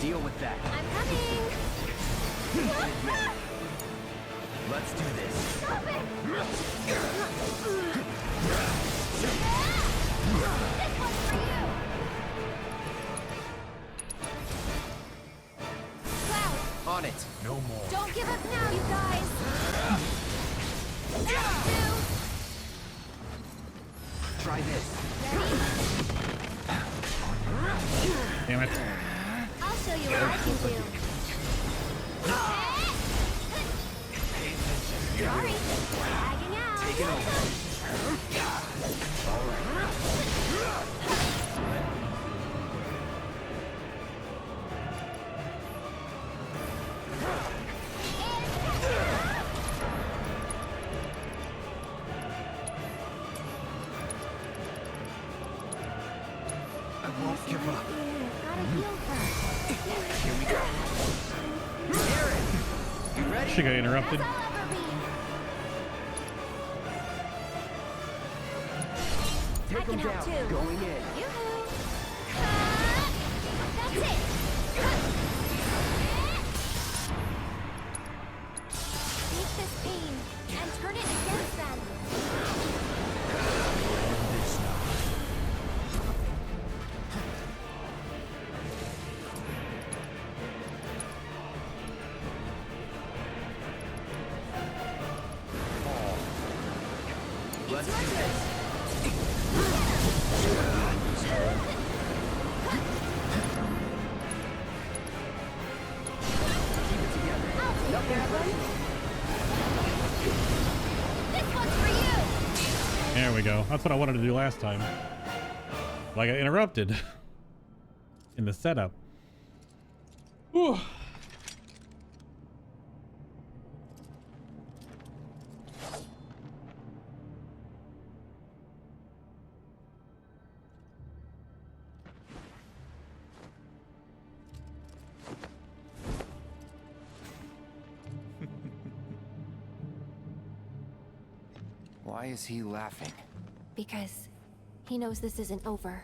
Deal with that. I'm coming. Let's do this. Stop it. This one's for you. Cloud, On it. No more. don't give up now, you guys. That'll do. Try this. Ready? Damn it. I'll show you what I can do. Sorry. Lagging out. Taking over. All right. I won't give up. Gotta heal first. Here we go. Aerith, you ready? She got interrupted. As I'll ever be. Take I them can help down. too. Going in. Yoo-hoo. That's it. Take this pain and turn it against them. Let's do this. Keep it together. I'll take care of them. we go. That's what I wanted to do last time. Like I interrupted in the setup. Whew. Why is he laughing? Because he knows this isn't over.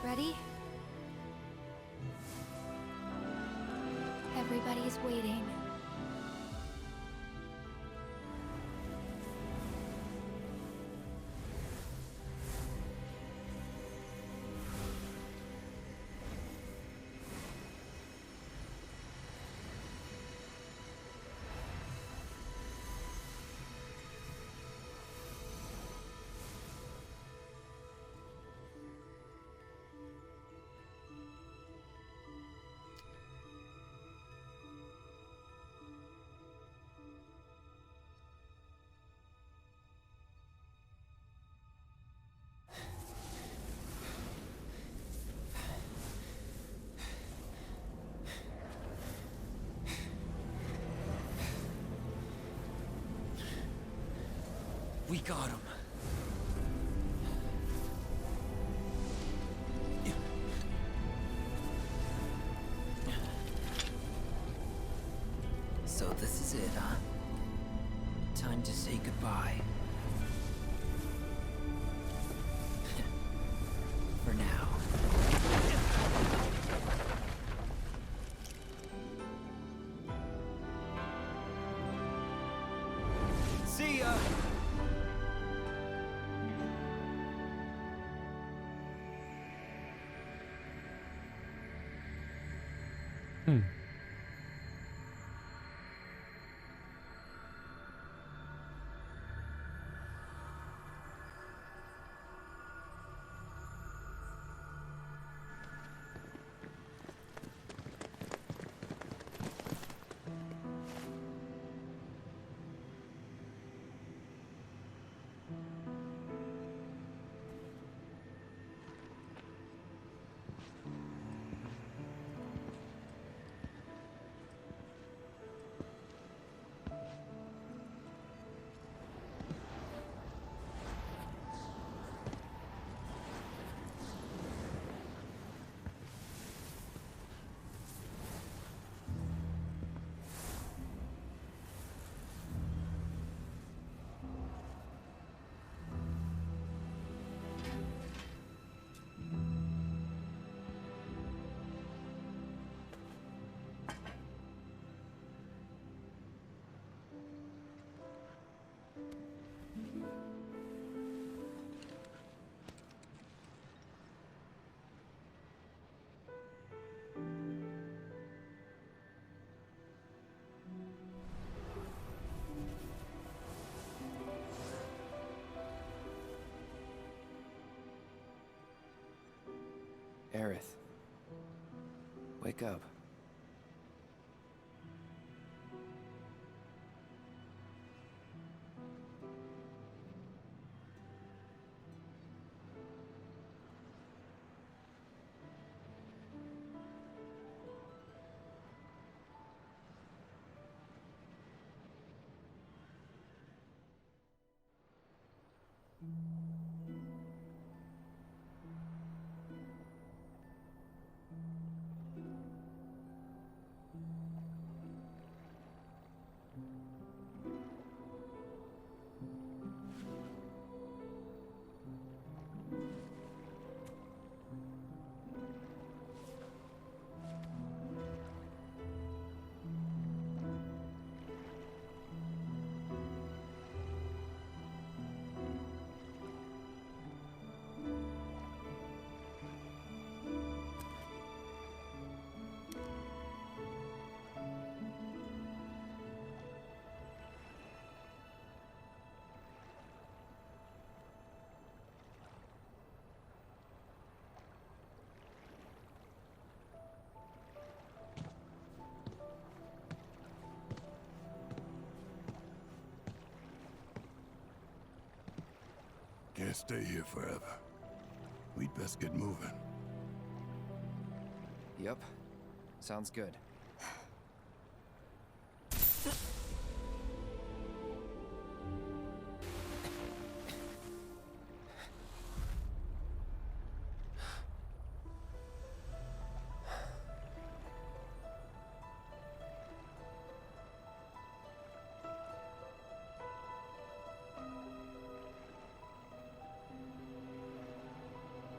Ready? Everybody's waiting. We got him. So this is it, huh? Time to say goodbye. For now. See ya! Aerith, wake up. can't stay here forever. We'd best get moving. Yep. Sounds good.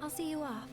I'll see you off.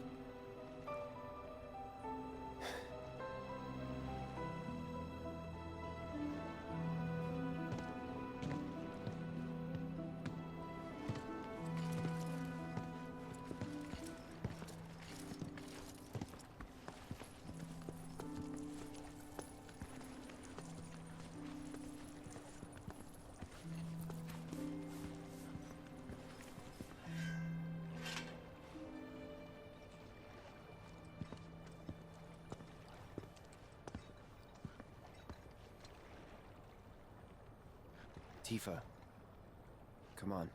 Tifa. Come on.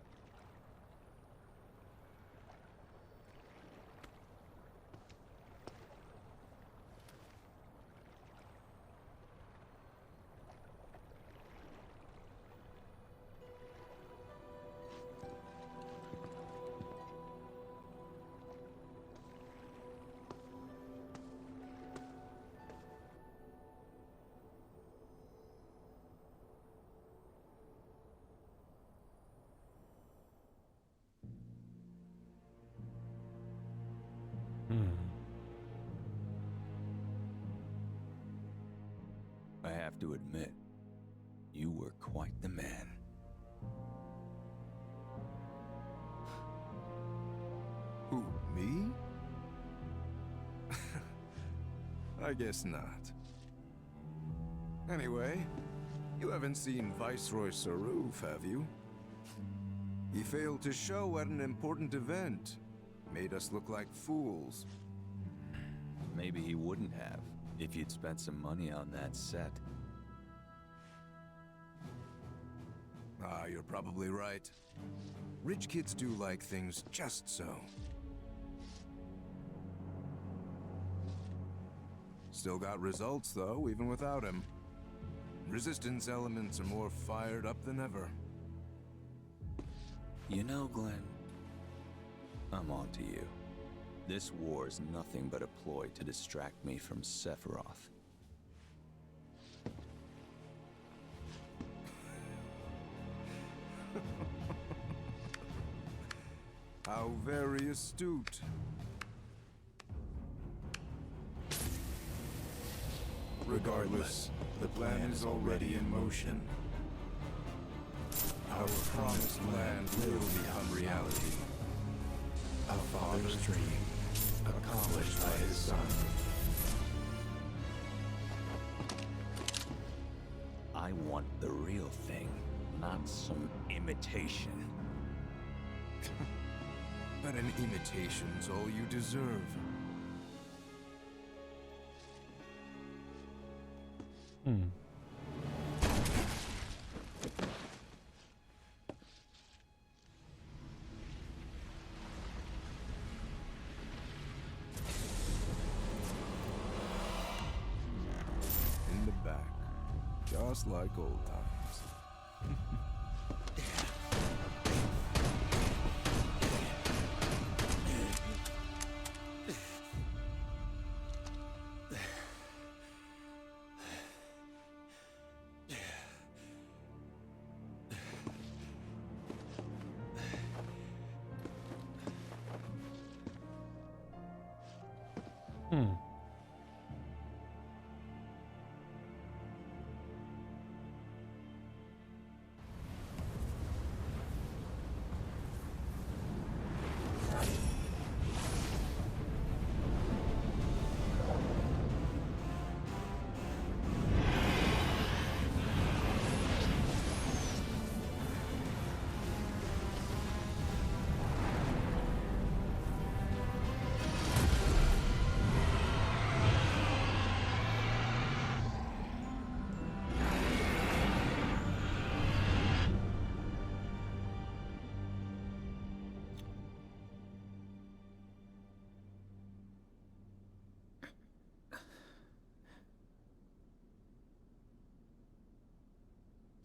I have to admit, you were quite the man. Who, me? I guess not. Anyway, you haven't seen Viceroy Saruf, have you? He failed to show at an important event. Made us look like fools. Maybe he wouldn't have, if you'd spent some money on that set. Ah, you're probably right. Rich kids do like things just so. Still got results, though, even without him. Resistance elements are more fired up than ever. You know, Glenn, I'm on to you. This war is nothing but a ploy to distract me from Sephiroth. How very astute. Regardless, the plan is already in motion. Our promised land will become reality. A father's dream, accomplished by his son. I want the real thing, not some imitation. But an imitation's all you deserve. In the back, just like old times.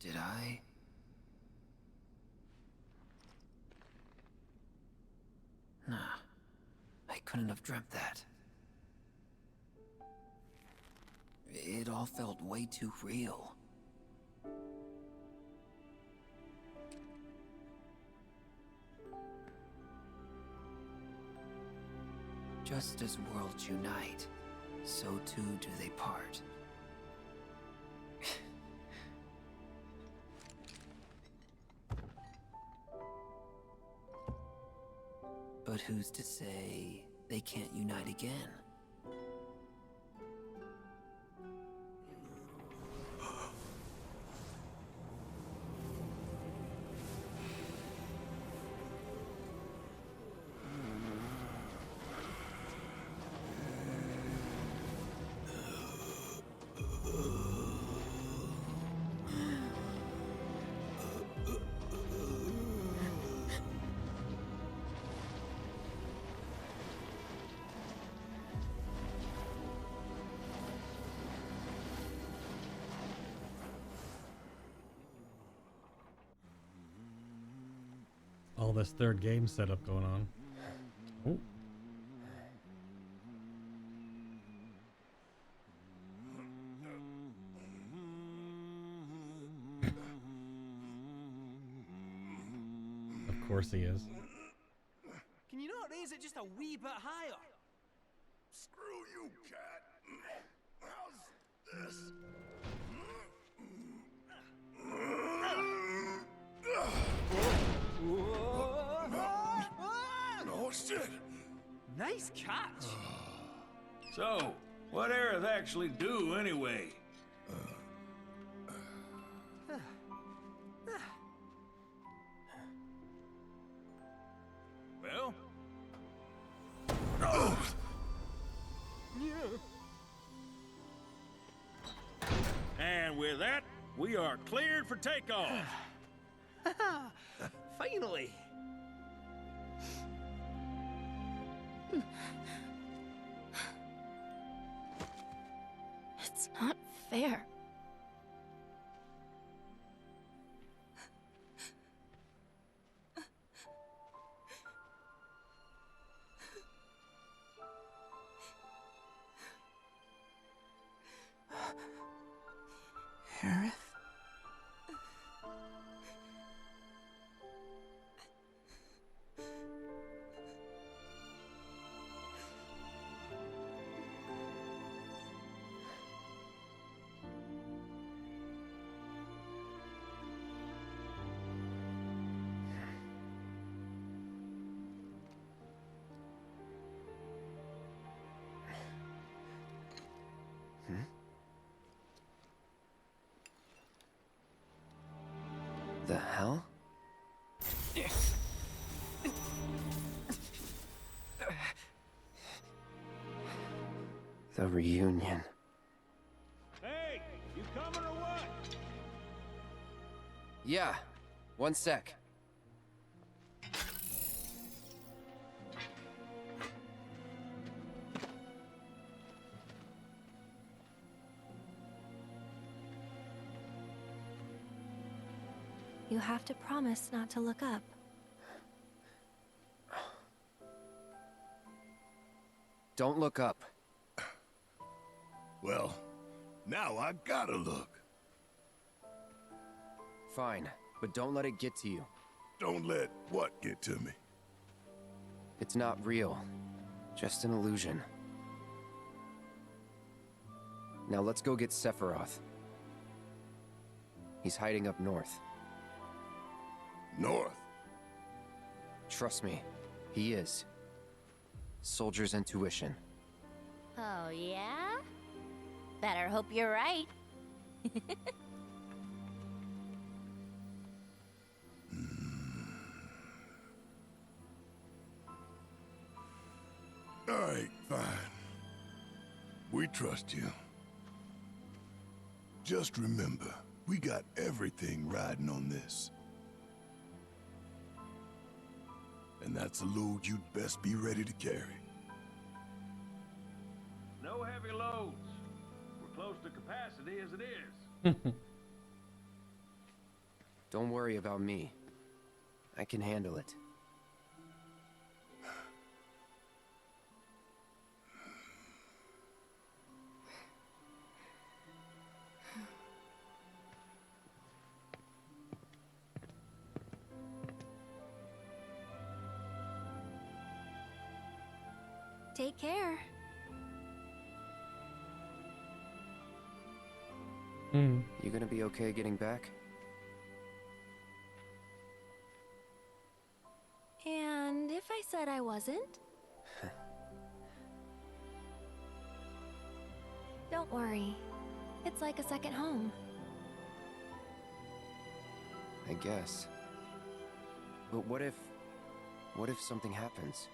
Did I? Nah. I couldn't have dreamt that. It all felt way too real. Just as worlds unite, so too do they part. But who's to say they can't unite again? All this third game setup going on. Oh. Of course he is. Can you not raise it just a wee bit higher? Screw you, cat. How's this? Oh, shit. Nice catch. So, what Aerith actually do anyway? Well? And with that, we are cleared for takeoff. Finally. It's not fair. Aerith? The hell? The reunion. Hey, you coming or what? Yeah, one sec. You have to promise not to look up. Don't look up. Well, now I gotta look. Fine, but don't let it get to you. Don't let what get to me? It's not real. Just an illusion. Now let's go get Sephiroth. He's hiding up north. North? Trust me, he is. Soldier's intuition. Oh, yeah? Better hope you're right. All right, fine. We trust you. Just remember, we got everything riding on this. And that's a load you'd best be ready to carry. No heavy loads. We're close to capacity as it is. Don't worry about me. I can handle it. Take care. You gonna be okay getting back? And if I said I wasn't? Don't worry. It's like a second home. I guess. But what if something happens?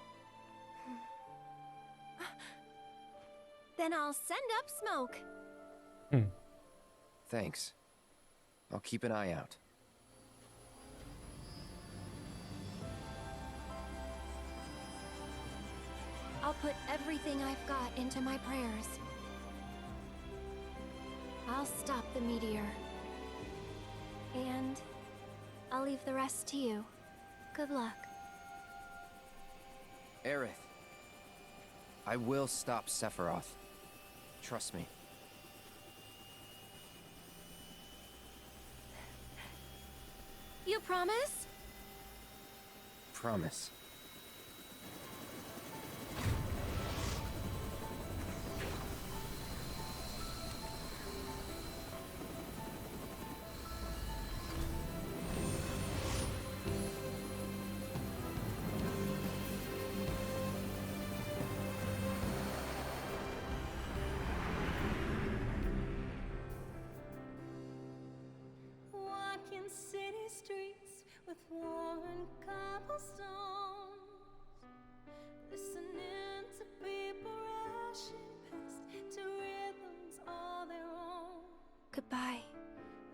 Then I'll send up smoke. Thanks. I'll keep an eye out. I'll put everything I've got into my prayers. I'll stop the meteor. And I'll leave the rest to you. Good luck. Aerith. I will stop Sephiroth. Trust me. You promise? Promise. Walking city streets with worn cobblestones, listening to people rushing past to rhythms all their own. Goodbye.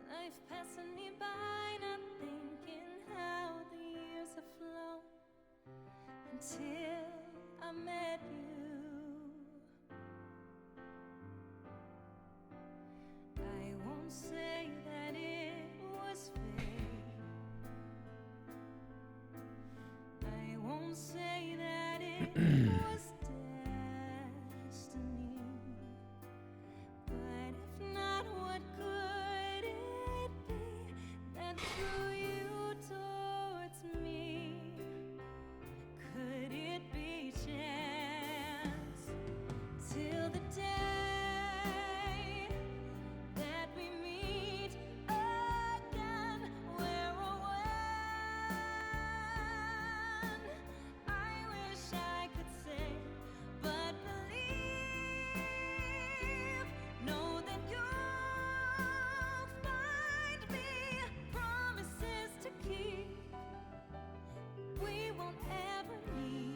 Life passing me by, not thinking how the years have flown until I met you. I won't say that it was fate. I won't say that it was destiny. But if not, what could it be that drew you towards me? Could it be chance? Till the day that we meet again, where or when? I wish I could say, but believe, know that you'll find me. Promises to keep, we won't ever need.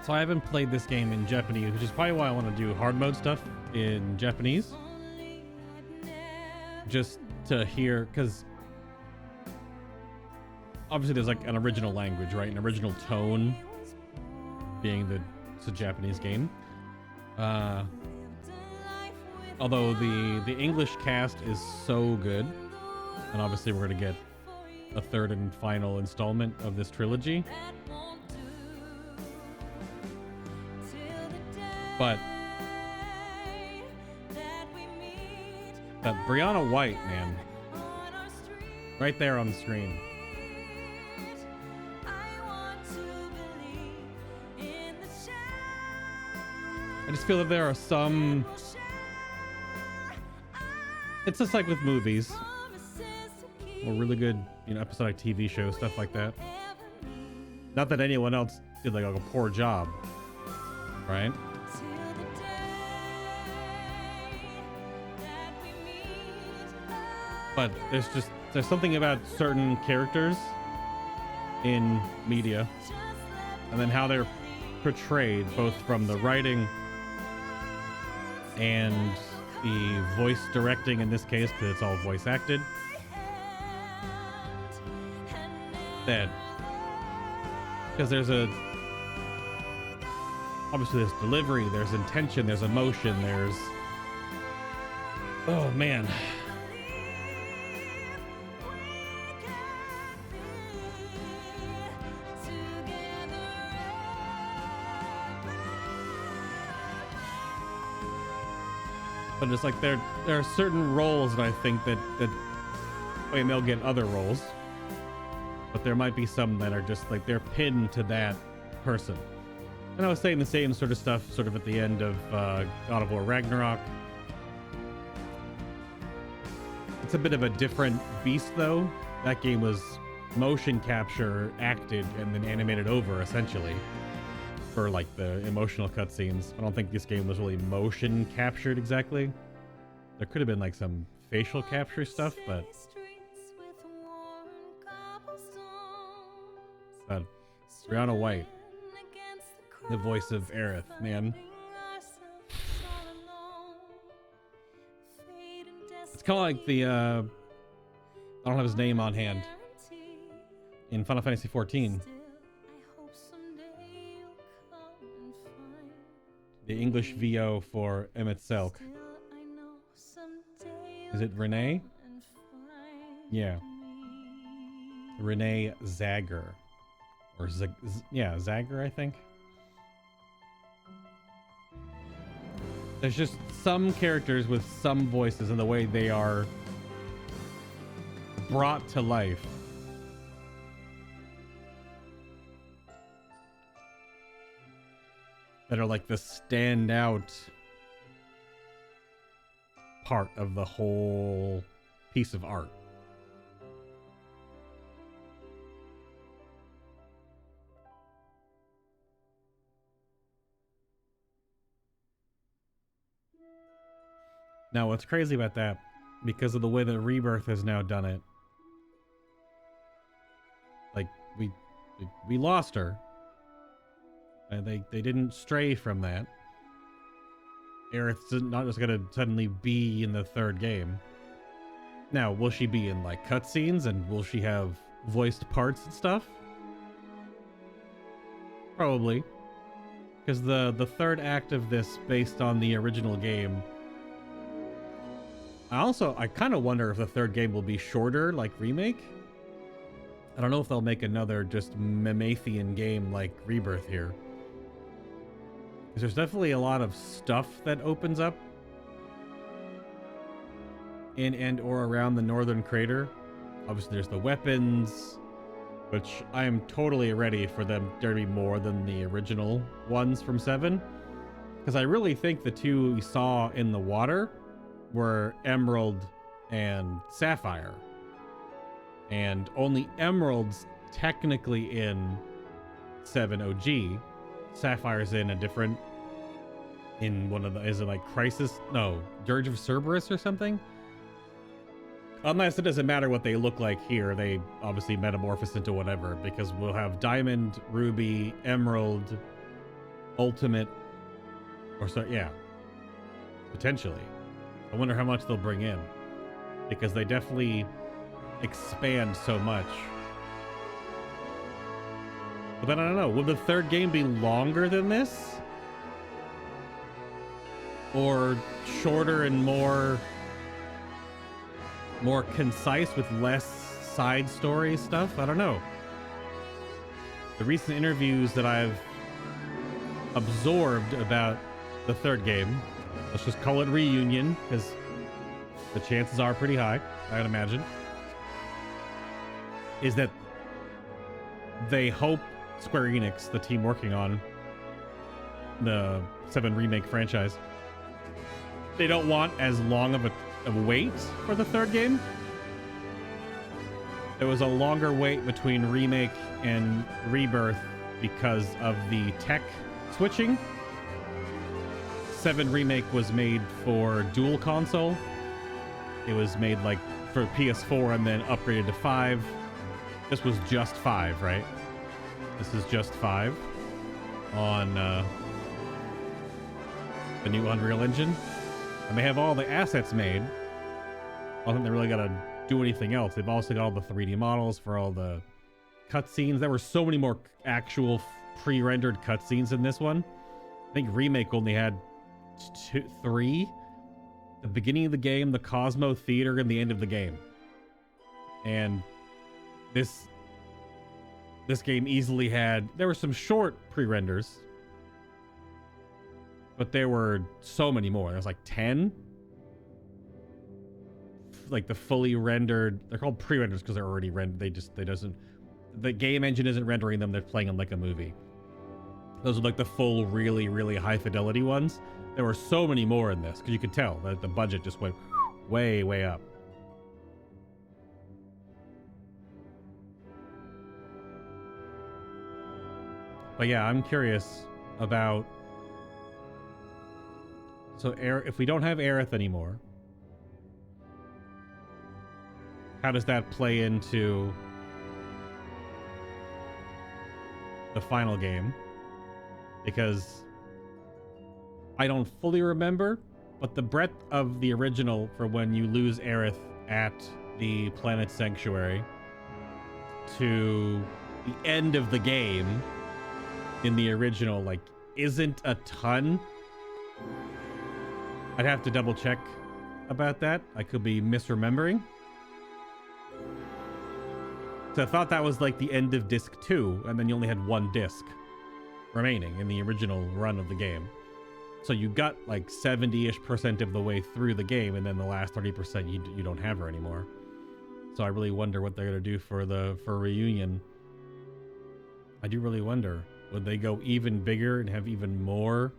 So I haven't played this game in Japanese, which is probably why I want to do hard mode stuff in Japanese. Just to hear, because obviously there's like an original language, right? An original tone, being that it's a Japanese game. Although the English cast is so good, and obviously we're going to get a third and final installment of this trilogy. But that Brianna White, man, right there on the screen. I just feel that there are some, it's just like with movies or really good, you know, episodic TV shows, stuff like that. Not that anyone else did like a poor job, right? But there's something about certain characters in media and then how they're portrayed, both from the writing and the voice directing in this case, because it's all voice acted, that because obviously there's delivery, there's intention, there's emotion, there's, oh man, but it's like there are certain roles that I think that I mean, they'll get other roles, but there might be some that are just like they're pinned to that person. And I was saying the same sort of stuff sort of at the end of God of War Ragnarok. It's a bit of a different beast though. That game was motion capture acted and then animated over essentially for like the emotional cutscenes. I don't think this game was really motion captured exactly. There could have been like some facial capture stuff, but Brianna White, the voice of Aerith, man. It's kind of like the I don't have his name on hand in Final Fantasy XIV. The English VO for Emmett Selk. Is it Renee? Yeah. Renee Zagger. Or Zagger, I think. There's just some characters with some voices and the way they are brought to life. That are like the standout part of the whole piece of art. Now, what's crazy about that, because of the way that Rebirth has now done it, like we lost her. And they didn't stray from that. Aerith's not just gonna suddenly be in the third game. Now, will she be in like cutscenes and will she have voiced parts and stuff? Probably. Because the third act of this, based on the original game, I kind of wonder if the third game will be shorter, like Remake. I don't know if they'll make another just Mamathian game like Rebirth here. Because there's definitely a lot of stuff that opens up in and or around the Northern Crater. Obviously there's the weapons, which I am totally ready for them there to be more than the original ones from 7. Because I really think the two we saw in the water were Emerald and Sapphire. And only Emerald's technically in 7 OG. Sapphire's in a different, in one of the, is it like Crisis? No, Dirge of Cerberus or something? Unless it doesn't matter what they look like here, they obviously metamorphose into whatever, because we'll have Diamond, Ruby, Emerald, Ultimate, or so, yeah, potentially. I wonder how much they'll bring in, because they definitely expand so much. But then I don't know, will the third game be longer than this? Or shorter and more concise with less side story stuff? I don't know. The recent interviews that I've absorbed about the third game, let's just call it Reunion, because the chances are pretty high, I'd imagine, is that they hope Square Enix, the team working on the 7 Remake franchise, they don't want as long of a wait for the third game. There was a longer wait between Remake and Rebirth because of the tech switching. 7 Remake was made for dual console. It was made like for PS4 and then upgraded to 5. This was just 5, right? This is just 5 on the new Unreal Engine. And they have all the assets made. I don't think they really got to do anything else. They've also got all the 3D models for all the cutscenes. There were so many more actual pre-rendered cutscenes in this one. I think Remake only had 3. The beginning of the game, the Cosmo Theater, and the end of the game. And this game easily had... There were some short pre-renders, but there were so many more. There was like 10. Like the fully rendered... They're called pre-renders because they're already rendered. The game engine isn't rendering them. They're playing them like a movie. Those are like the full, really, really high fidelity ones. There were so many more in this because you could tell that the budget just went way, way up. But yeah, I'm curious about... So if we don't have Aerith anymore, how does that play into the final game? Because I don't fully remember, but the breadth of the original for when you lose Aerith at the Planet Sanctuary to the end of the game in the original, like, isn't a ton. I'd have to double check about that. I could be misremembering. So I thought that was like the end of disc 2, and then you only had 1 disc remaining in the original run of the game. So you got like 70-ish% of the way through the game, and then the last 30% you don't have her anymore. So I really wonder what they're gonna do for Reunion. I do really wonder. Would they go even bigger and have even more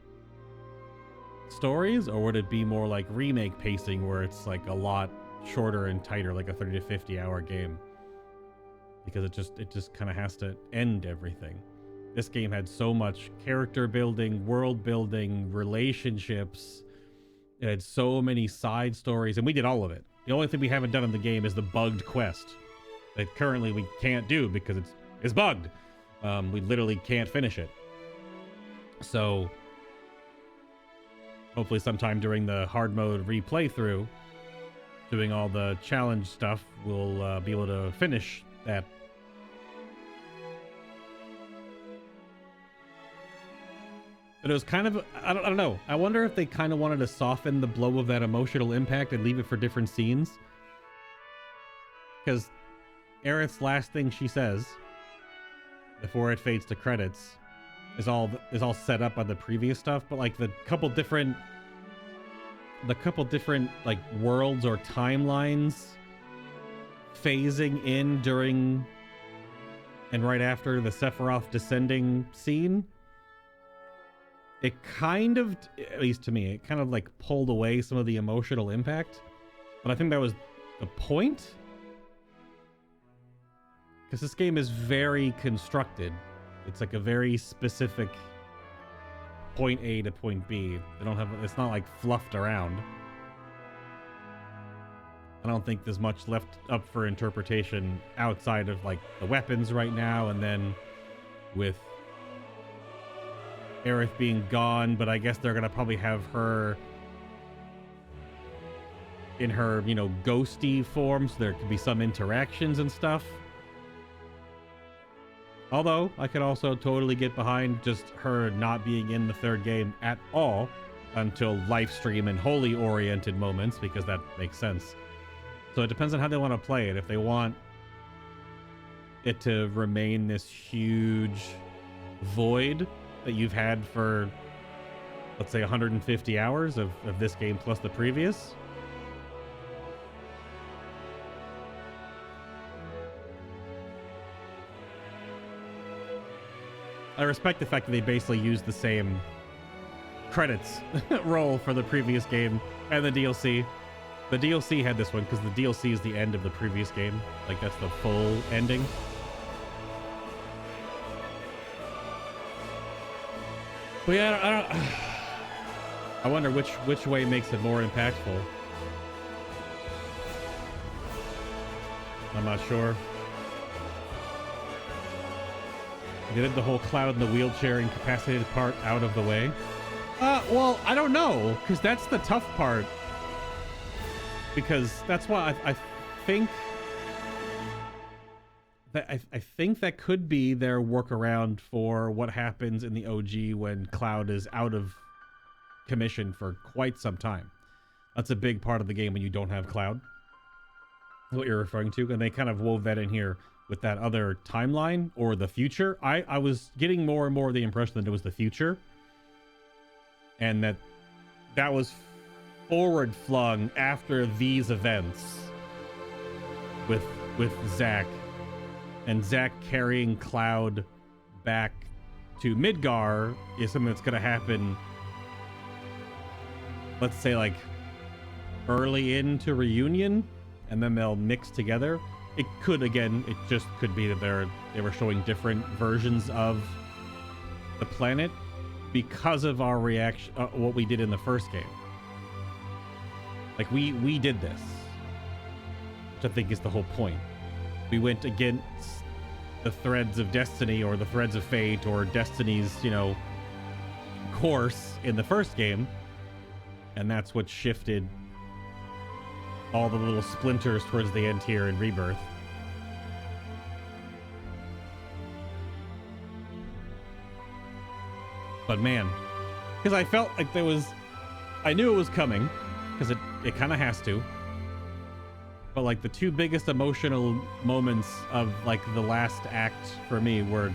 stories, or would it be more like Remake pacing where it's like a lot shorter and tighter, like a 30 to 50 hour game? Because it just kind of has to end everything. This game had so much character building, world building, relationships. It had so many side stories, and we did all of it. The only thing we haven't done in the game is the bugged quest that currently we can't do because it's bugged. We literally can't finish it. So hopefully sometime during the hard mode replay through, doing all the challenge stuff, we'll be able to finish that. But it was kind of, I don't know. I wonder if they kind of wanted to soften the blow of that emotional impact and leave it for different scenes. Because Aerith's last thing she says before it fades to credits is all set up by the previous stuff, but like the couple different like worlds or timelines phasing in during and right after the Sephiroth descending scene, it kind of, at least to me, it kind of like pulled away some of the emotional impact. But I think that was the point. Because this game is very constructed. It's like a very specific point A to point B. They don't have, it's not like fluffed around. I don't think there's much left up for interpretation outside of like the weapons right now, and then with Aerith being gone, but I guess they're gonna probably have her in her, you know, ghosty form, so there could be some interactions and stuff. Although, I could also totally get behind just her not being in the third game at all until live stream and holy oriented moments, because that makes sense. So it depends on how they want to play it. If they want it to remain this huge void that you've had for, let's say, 150 hours of this game plus the previous. I respect the fact that they basically used the same credits roll for the previous game and the DLC. The DLC had this one because the DLC is the end of the previous game. Like, that's the full ending. But yeah, I wonder which way makes it more impactful. I'm not sure. They did the whole Cloud in the wheelchair incapacitated part out of the way. Well, I don't know, because that's the tough part. Because that's why I think that I think that could be their workaround for what happens in the OG when Cloud is out of commission for quite some time. That's a big part of the game when you don't have Cloud. That's what you're referring to, and they kind of wove that in here with that other timeline or the future. I was getting more and more the impression that it was the future, and that was forward flung after these events with Zack, and Zack carrying Cloud back to Midgar is something that's going to happen, let's say, like early into Reunion, and then they'll mix together. It could, again, it just could be that they were showing different versions of the planet because of our reaction, what we did in the first game. Like we did this, which I think is the whole point. We went against the threads of destiny or the threads of fate or destiny's, course in the first game, and that's what shifted all the little splinters towards the end here in Rebirth. But man, because I felt like I knew it was coming, because it kind of has to. But like the two biggest emotional moments of like the last act for me were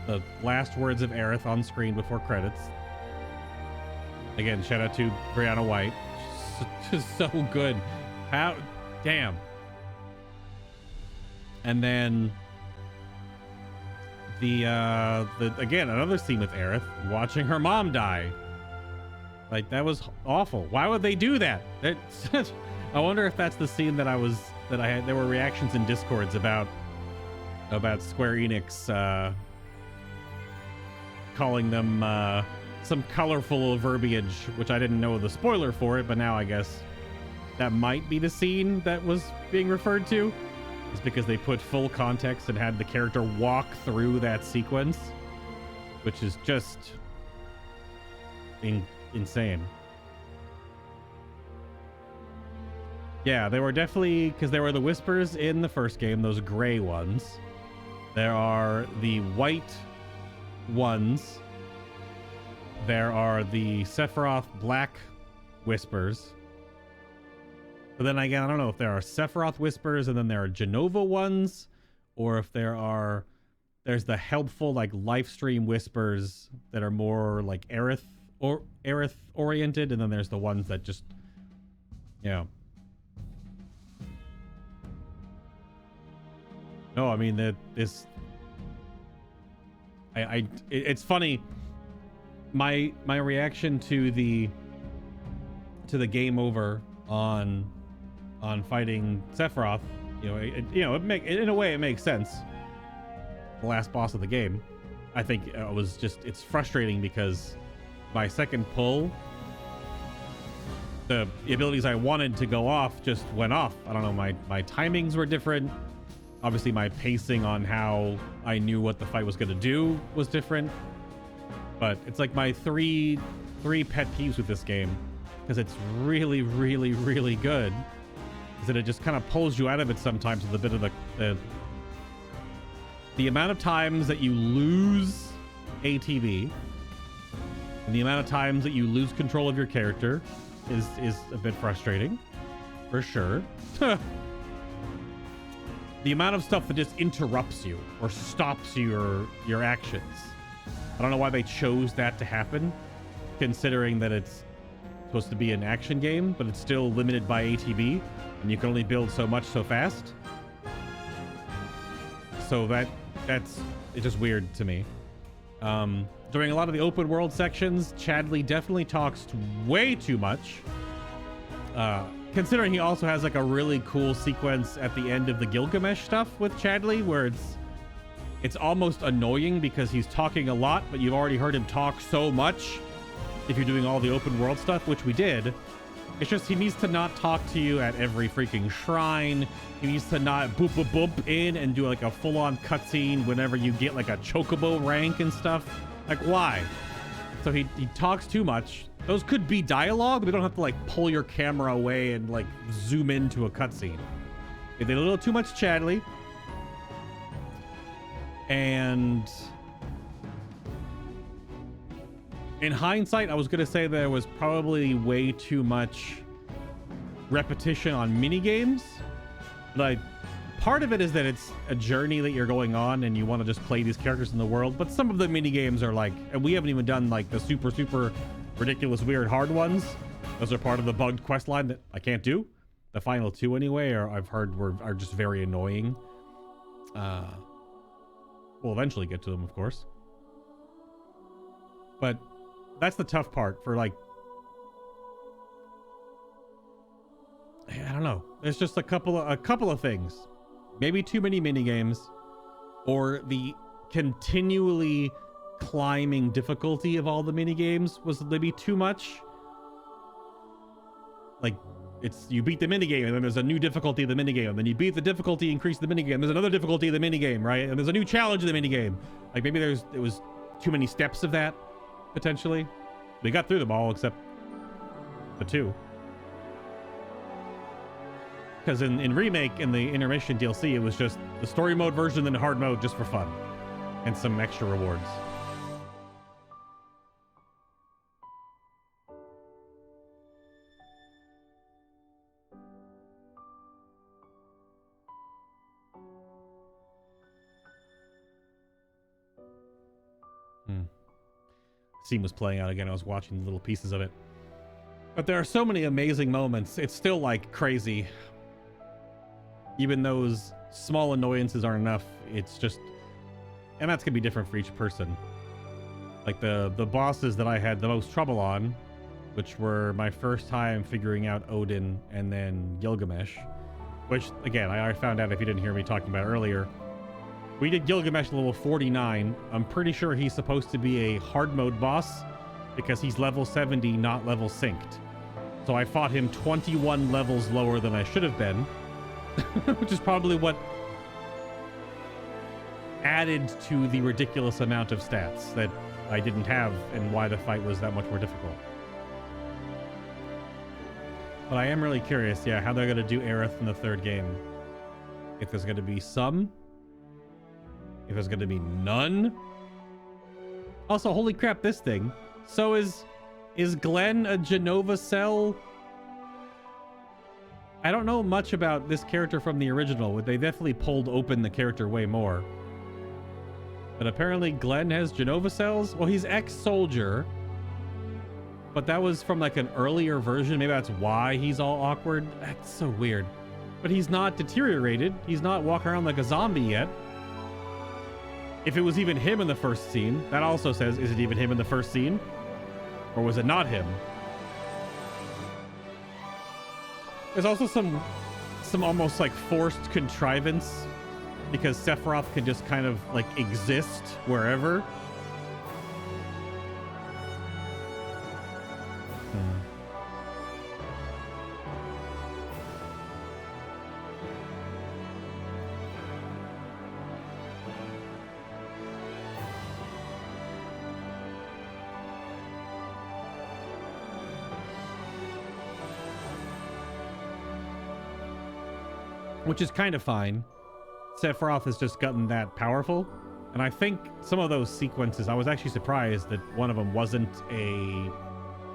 the last words of Aerith on screen before credits. Again, shout out to Brianna White. Just so good. How damn. And then the again, another scene with Aerith watching her mom die. Like, that was awful. Why would they do that? I wonder if that's the scene that I had. There were reactions in Discords about Square Enix calling them some colorful verbiage, which I didn't know the spoiler for it, but now I guess that might be the scene that was being referred to. It's because they put full context and had the character walk through that sequence, which is just insane. Yeah, they were definitely, because there were the whispers in the first game, those gray ones. There are the white ones. There are the Sephiroth black whispers. But then again, I don't know if there are Sephiroth whispers and then there are Jenova ones, or if there's the helpful like live stream whispers that are more like Aerith oriented, and then there's the ones that just, No, I mean it's funny. My reaction to the game over on fighting Sephiroth, in a way it makes sense. The last boss of the game, I think it's frustrating because my second pull, the abilities I wanted to go off just went off. I don't know, my timings were different. Obviously my pacing on how I knew what the fight was going to do was different. But it's like my three pet peeves with this game, because it's really, really, really good, is that it just kind of pulls you out of it sometimes with a bit of the amount of times that you lose ATB and the amount of times that you lose control of your character is a bit frustrating, for sure. The amount of stuff that just interrupts you or stops your actions. I don't know why they chose that to happen, considering that it's supposed to be an action game, but it's still limited by ATB, and you can only build so much so fast. So it's just weird to me. During a lot of the open world sections, Chadley definitely talks way too much. Considering he also has like a really cool sequence at the end of the Gilgamesh stuff with Chadley, where it's almost annoying because he's talking a lot, but you've already heard him talk so much if you're doing all the open world stuff, which we did. It's just he needs to not talk to you at every freaking shrine. He needs to not boop boop boop in and do like a full-on cutscene whenever you get like a chocobo rank and stuff. Like, why? So he talks too much. Those could be dialogue, but they don't have to like pull your camera away and like zoom into a cutscene. They did a little too much chattily. And in hindsight, I was going to say there was probably way too much repetition on mini games. But part of it is that it's a journey that you're going on and you want to just play these characters in the world. But some of the mini games are like, and we haven't even done like the super, super ridiculous, weird, hard ones. Those are part of the bugged quest line that I can't do. The final two anyway, or I've heard are just very annoying. We'll eventually get to them, of course. But that's the tough part for like, I don't know. There's just a couple of things. Maybe too many mini games, or the continually climbing difficulty of all the mini games was maybe too much. Like, it's you beat the minigame and then there's a new difficulty of the minigame, and then you beat the difficulty, increase the minigame, there's another difficulty of the minigame, right? And there's a new challenge of the minigame. Like maybe it was too many steps of that, potentially. We got through them all except the two. Because in Remake, in the intermission DLC, it was just the story mode version and the hard mode just for fun. And some extra rewards. Scene was playing out again. I was watching little pieces of it. But there are so many amazing moments. It's still like crazy. Even those small annoyances aren't enough. It's just, and that's gonna be different for each person. Like the bosses that I had the most trouble on, which were my first time figuring out Odin and then Gilgamesh, which again, I found out if you didn't hear me talking about earlier. We did Gilgamesh level 49. I'm pretty sure he's supposed to be a hard mode boss because he's level 70, not level synced. So I fought him 21 levels lower than I should have been, which is probably what added to the ridiculous amount of stats that I didn't have and why the fight was that much more difficult. But I am really curious, yeah, how they're going to do Aerith in the third game. If there's going to be some, if there's going to be none. Also, holy crap, this thing. So is Glenn a Jenova cell? I don't know much about this character from the original. They definitely pulled open the character way more. But apparently Glenn has Jenova cells. Well, he's ex-soldier. But that was from like an earlier version. Maybe that's why he's all awkward. That's so weird. But he's not deteriorated. He's not walking around like a zombie yet. If it was even him in the first scene, that also says, is it even him in the first scene? Or was it not him? There's also some almost like forced contrivance because Sephiroth can just kind of like exist wherever. Which is kind of fine. Sephiroth has just gotten that powerful. And I think some of those sequences, I was actually surprised that one of them wasn't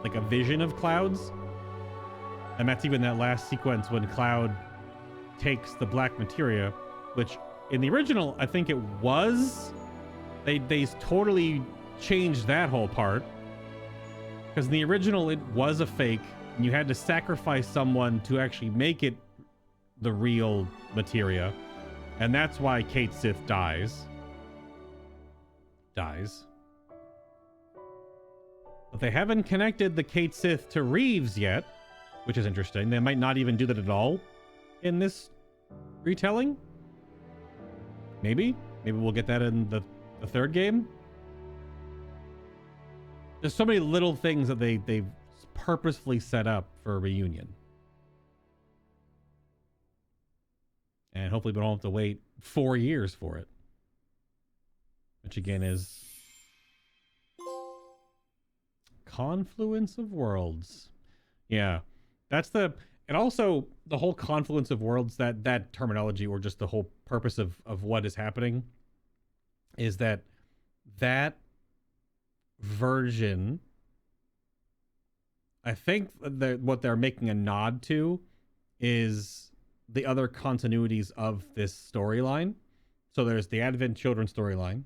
like a vision of Cloud's. And that's even that last sequence when Cloud takes the black materia, which in the original, I think it was. They totally changed that whole part. Because in the original, it was a fake. And you had to sacrifice someone to actually make it the real materia, and that's why Cait Sith dies. But they haven't connected the Cait Sith to Reeves yet, which is interesting. They might not even do that at all in this retelling. Maybe we'll get that in the third game. There's so many little things that they've purposefully set up for a reunion. And hopefully we don't have to wait 4 years for it. Which again is Confluence of Worlds. Yeah. That's the, and also the whole Confluence of Worlds, that terminology, or just the whole purpose of what is happening, is that version, I think that what they're making a nod to is the other continuities of this storyline. So there's the Advent Children storyline.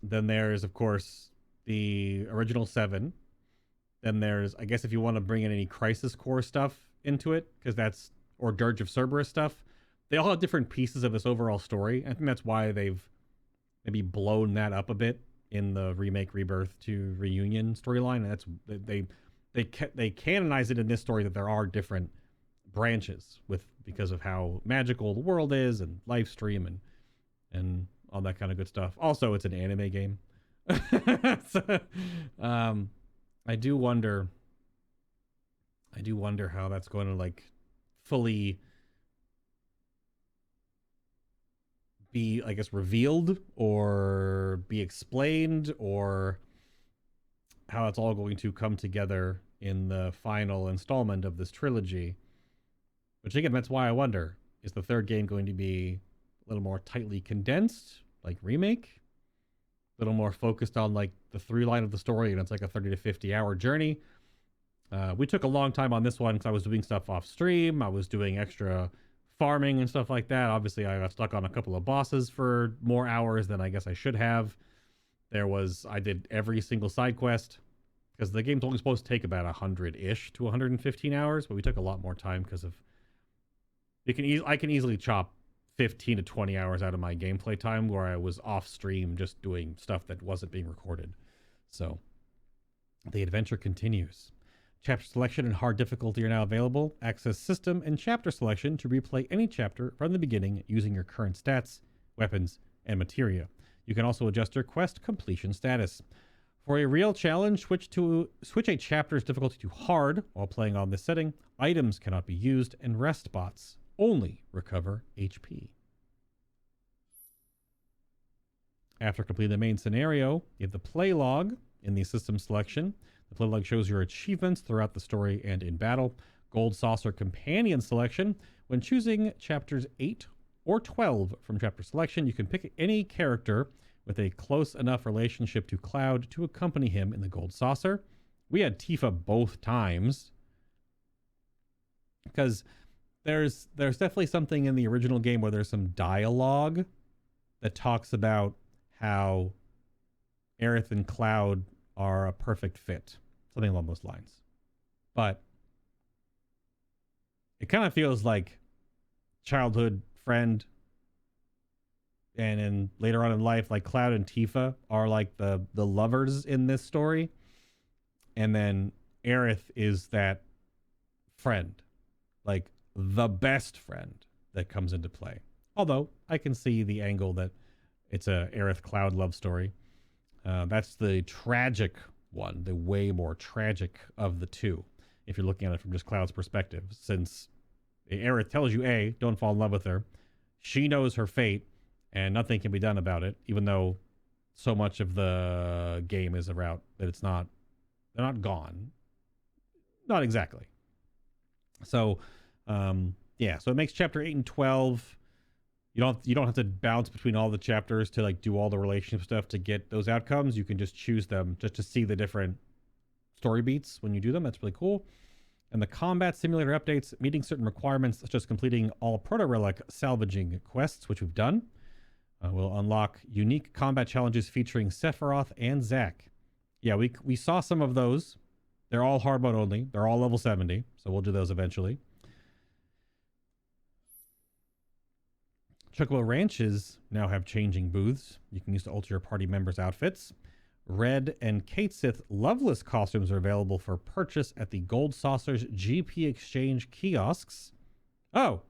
Then there's, of course, the original 7. Then there's, I guess if you want to bring in any Crisis Core stuff into it, because that's, or Dirge of Cerberus stuff, they all have different pieces of this overall story. I think that's why they've maybe blown that up a bit in the Remake, Rebirth to Reunion storyline. And that's, they canonize it in this story that there are different branches because of how magical the world is, and live stream and all that kind of good stuff. Also, it's an anime game. So, I do wonder how that's going to like fully be, I guess, revealed or be explained, or how it's all going to come together in the final installment of this trilogy. Which again, that's why I wonder, is the third game going to be a little more tightly condensed, like Remake? A little more focused on like the through line of the story, and it's like a 30 to 50 hour journey. We took a long time on this one because I was doing stuff off stream. I was doing extra farming and stuff like that. Obviously, I got stuck on a couple of bosses for more hours than I guess I should have. I did every single side quest, because the game's only supposed to take about 100-ish to 115 hours, but we took a lot more time because of, I can easily chop 15 to 20 hours out of my gameplay time where I was off stream just doing stuff that wasn't being recorded. So the adventure continues. Chapter selection and hard difficulty are now available. Access system and chapter selection to replay any chapter from the beginning using your current stats, weapons, and materia. You can also adjust your quest completion status. For a real challenge, switch a chapter's difficulty to hard while playing on this setting. Items cannot be used, and rest bots only recover HP. After completing the main scenario, you have the play log in the system selection. The play log shows your achievements throughout the story and in battle. Gold Saucer companion selection. When choosing chapters 8 or 12 from chapter selection, you can pick any character with a close enough relationship to Cloud to accompany him in the Gold Saucer. We had Tifa both times, because there's definitely something in the original game where there's some dialogue that talks about how Aerith and Cloud are a perfect fit. Something along those lines. But it kind of feels like childhood friend, and then later on in life, like Cloud and Tifa are like the lovers in this story. And then Aerith is that friend, like the best friend that comes into play. Although I can see the angle that it's a Aerith Cloud love story. That's the tragic one, the way more tragic of the two, if you're looking at it from just Cloud's perspective. Since Aerith tells you, A, don't fall in love with her. She knows her fate, and nothing can be done about it, even though so much of the game is about that they're not gone. Not exactly. So, yeah, so it makes chapter 8 and 12. You don't have to bounce between all the chapters to like do all the relationship stuff to get those outcomes. You can just choose them just to see the different story beats when you do them. That's really cool. And the combat simulator updates, meeting certain requirements such as completing all proto-relic salvaging quests, which we've done. We'll unlock unique combat challenges featuring Sephiroth and Zack. Yeah, we saw some of those. They're all hard mode only. They're all level 70, so we'll do those eventually. Chocobo Ranches now have changing booths you can use to alter your party members' outfits. Red and Cait Sith Loveless costumes are available for purchase at the Gold Saucer's GP Exchange kiosks. Oh,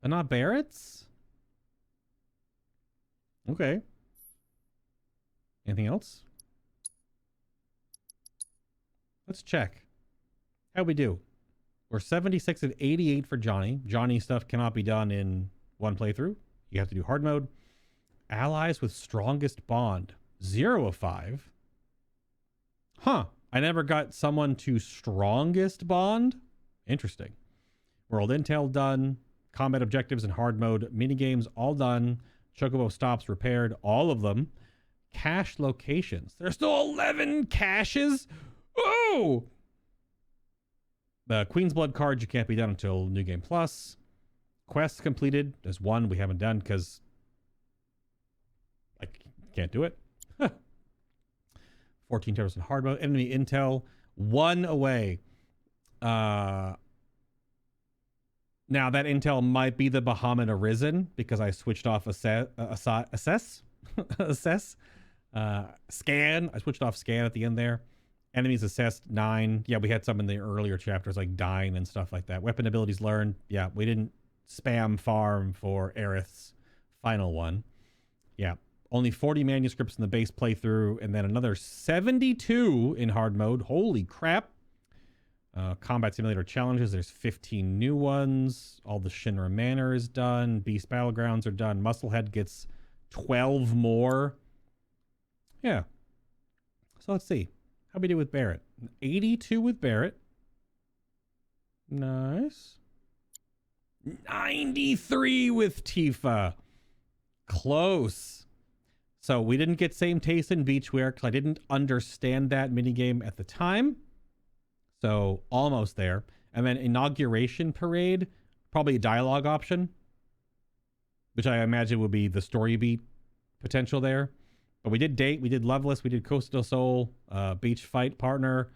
and not Barret's? Okay. Anything else? Let's check. How'd we do? We're 76 and 88 for Johnny. Johnny stuff cannot be done in one playthrough. You have to do hard mode. Allies with strongest bond. 0 of 5. Huh. I never got someone to strongest bond. Interesting. World intel done. Combat objectives in hard mode. Minigames all done. Chocobo stops repaired. All of them. Cache locations. There's still 11 caches. Oh! The Queen's Blood cards you can't be done until New Game Plus. Quests completed. There's one we haven't done because I can't do it. 14 turtles in hard mode. Enemy intel. 1 away. Now that intel might be the Bahamut Arisen because I switched off scan. I switched off scan at the end there. Enemies assessed 9. Yeah, we had some in the earlier chapters like dying and stuff like that. Weapon abilities learned. Yeah, we didn't spam farm for Aerith's final one. Yeah, only 40 manuscripts in the base playthrough and then another 72 in hard mode. Holy crap. Combat simulator challenges. There's 15 new ones. All the Shinra Manor is done. Beast Battlegrounds are done. Musclehead gets 12 more. Yeah. So let's see. How'd we do with Barret? 82 with Barret. Nice. 93 with Tifa. Close. So we didn't get same taste in beachwear because I didn't understand that minigame at the time. So almost there. And then inauguration parade, probably a dialogue option, which I imagine would be the story beat potential there. But we did date, we did Loveless, we did Costa del Sol, beach fight partner.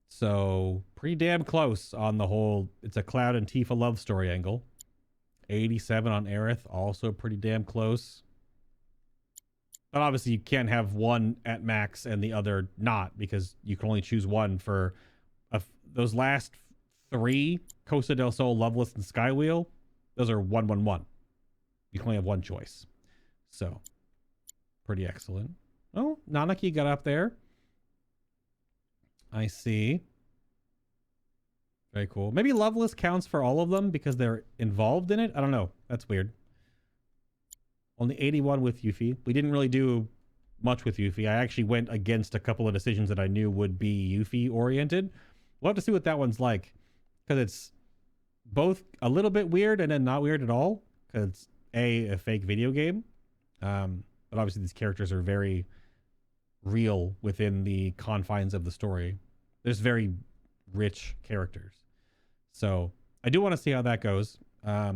So pretty damn close on the whole, it's a Cloud and Tifa love story angle. 87 on Aerith, also pretty damn close. But obviously you can't have one at max and the other not, because you can only choose one for those last 3, Costa del Sol, Loveless, and Skywheel. Those are 1-1-1. You can only have one choice. So pretty excellent. Oh, Nanaki got up there. I see. Very cool. Maybe Loveless counts for all of them because they're involved in it. I don't know. That's weird. Only 81 with Yuffie. We didn't really do much with Yuffie. I actually went against a couple of decisions that I knew would be Yuffie oriented. We'll have to see what that one's like because it's both a little bit weird and then not weird at all because it's a fake video game. But obviously these characters are very real within the confines of the story. There's very rich characters. So I do want to see how that goes. I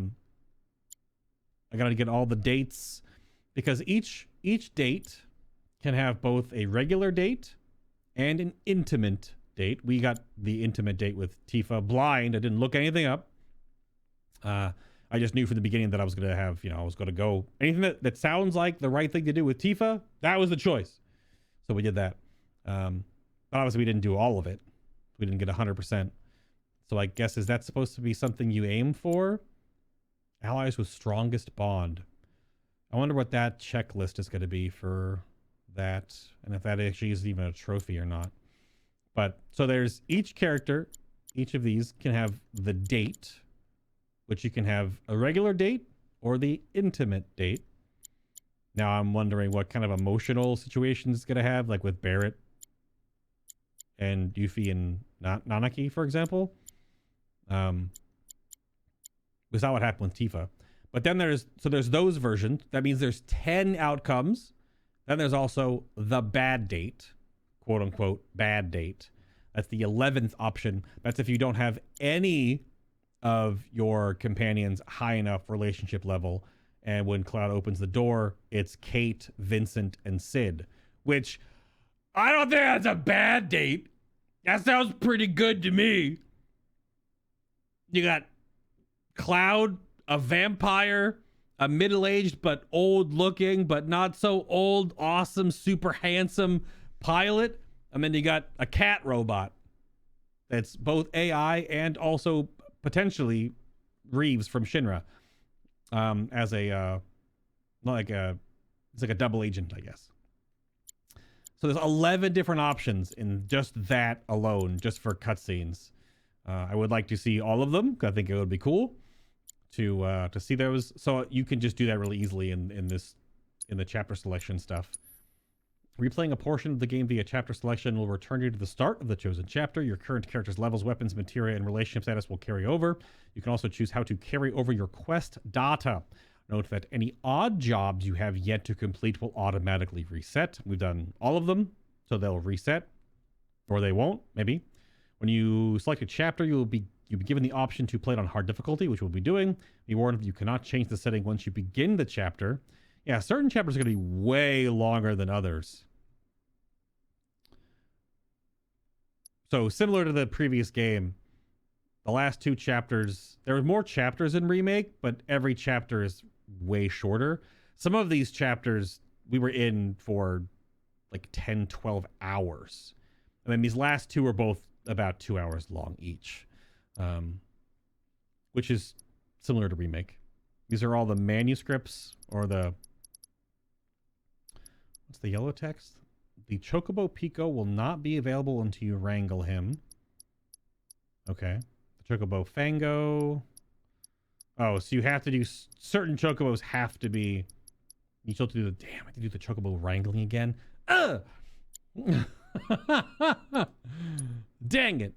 got to get all the dates because each date can have both a regular date and an intimate date. We got the intimate date with Tifa blind. I didn't look anything up. I just knew from the beginning that I was going to have, I was going to go anything that sounds like the right thing to do with Tifa. That was the choice. So we did that. But obviously we didn't do all of it. We didn't get 100%. So I guess, is that supposed to be something you aim for? Allies with strongest bond. I wonder what that checklist is going to be for that. And if that actually is even a trophy or not. But so there's each character, each of these can have the date, which you can have a regular date or the intimate date. Now I'm wondering what kind of emotional situations it's going to have, like with Barret and Yuffie and Nanaki, for example. We saw what happened with Tifa. But then there's those versions. That means there's 10 outcomes. Then there's also the bad date, quote unquote, bad date. That's the 11th option. That's if you don't have any of your companions high enough relationship level. And when Cloud opens the door, it's Cait, Vincent, and Sid, which I don't think that's a bad date. That sounds pretty good to me. You got Cloud, a vampire, a middle-aged but old-looking, but not so old, awesome, super handsome pilot. And then you got a cat robot that's both AI and also potentially Reeves from Shinra. As a it's like a double agent, I guess. So there's 11 different options in just that alone, just for cutscenes. I would like to see all of them, because I think it would be cool to see those. So you can just do that really easily in the chapter selection stuff. Replaying a portion of the game via chapter selection will return you to the start of the chosen chapter. Your current character's levels, weapons, materia, and relationship status will carry over. You can also choose how to carry over your quest data. Note that any odd jobs you have yet to complete will automatically reset. We've done all of them, so they'll reset. Or they won't, maybe. When you select a chapter, you'll be given the option to play it on hard difficulty, which we'll be doing. Be warned, you cannot change the setting once you begin the chapter. Yeah, certain chapters are going to be way longer than others. So similar to the previous game, the last 2 chapters, there were more chapters in Remake, but every chapter is way shorter. Some of these chapters we were in for like 10, 12 hours. And then these last 2 are both about 2 hours long each, which is similar to Remake. These are all the manuscripts or the... What's the yellow text? The Chocobo Pico will not be available until you wrangle him. Okay. The Chocobo Fango. Oh, so you have to do... Certain Chocobos have to be... You still have to do the... Damn, I have to do the Chocobo wrangling again. Ugh! Dang it.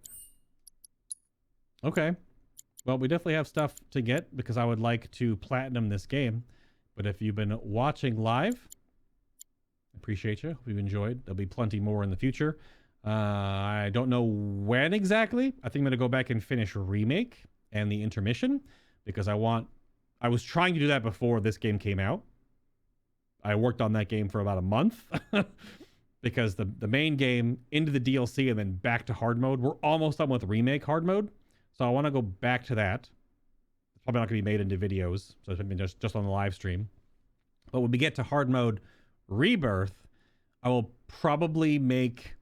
Okay. Well, we definitely have stuff to get because I would like to platinum this game. But if you've been watching live... Appreciate you. Hope you enjoyed. There'll be plenty more in the future. I don't know when exactly. I think I'm going to go back and finish Remake and the intermission because I was trying to do that before this game came out. I worked on that game for about a month because the main game into the DLC and then back to hard mode. We're almost done with Remake hard mode. So I want to go back to that. It's probably not going to be made into videos. So it's been just on the live stream. But when we get to hard mode Rebirth, I will probably make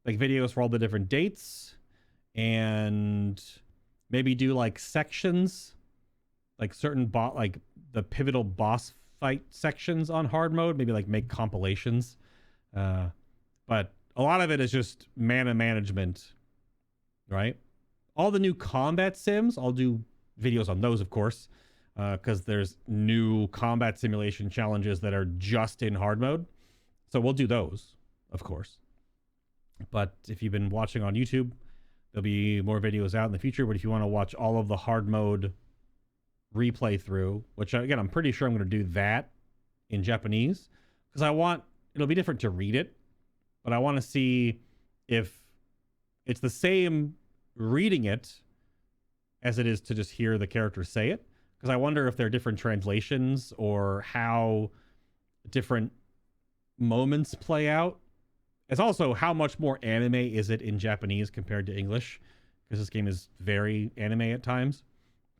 like videos for all the different dates and maybe do like sections, like certain like the pivotal boss fight sections on hard mode, maybe like make compilations. But a lot of it is just mana management, right? All the new combat sims, I'll do videos on those, of course. Because there's new combat simulation challenges that are just in hard mode. So we'll do those, of course. But if you've been watching on YouTube, there'll be more videos out in the future. But if you want to watch all of the hard mode replay through, which again, I'm pretty sure I'm going to do that in Japanese. Because it'll be different to read it. But I want to see if it's the same reading it as it is to just hear the characters say it. Because I wonder if there are different translations or how different moments play out. It's also how much more anime is it in Japanese compared to English. Because this game is very anime at times.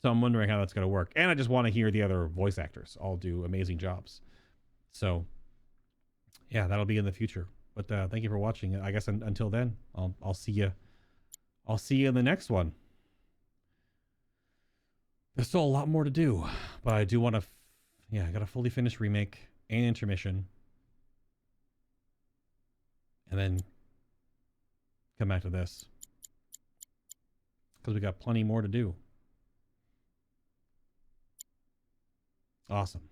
So I'm wondering how that's going to work. And I just want to hear the other voice actors all do amazing jobs. So, yeah, that'll be in the future. But thank you for watching. I guess until then, I'll see you. I'll see you in the next one. There's still a lot more to do, but I do want to, I got to fully finish Remake and intermission. And then come back to this. Because we got plenty more to do. Awesome.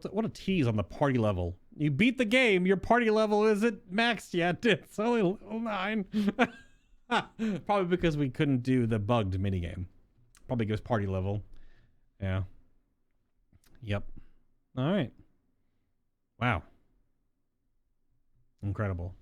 What a tease on the party level. You beat the game. Your party level isn't maxed yet. It's only level 9. Probably because we couldn't do the bugged minigame. Probably gives party level. Yeah. Yep. All right. Wow. Incredible.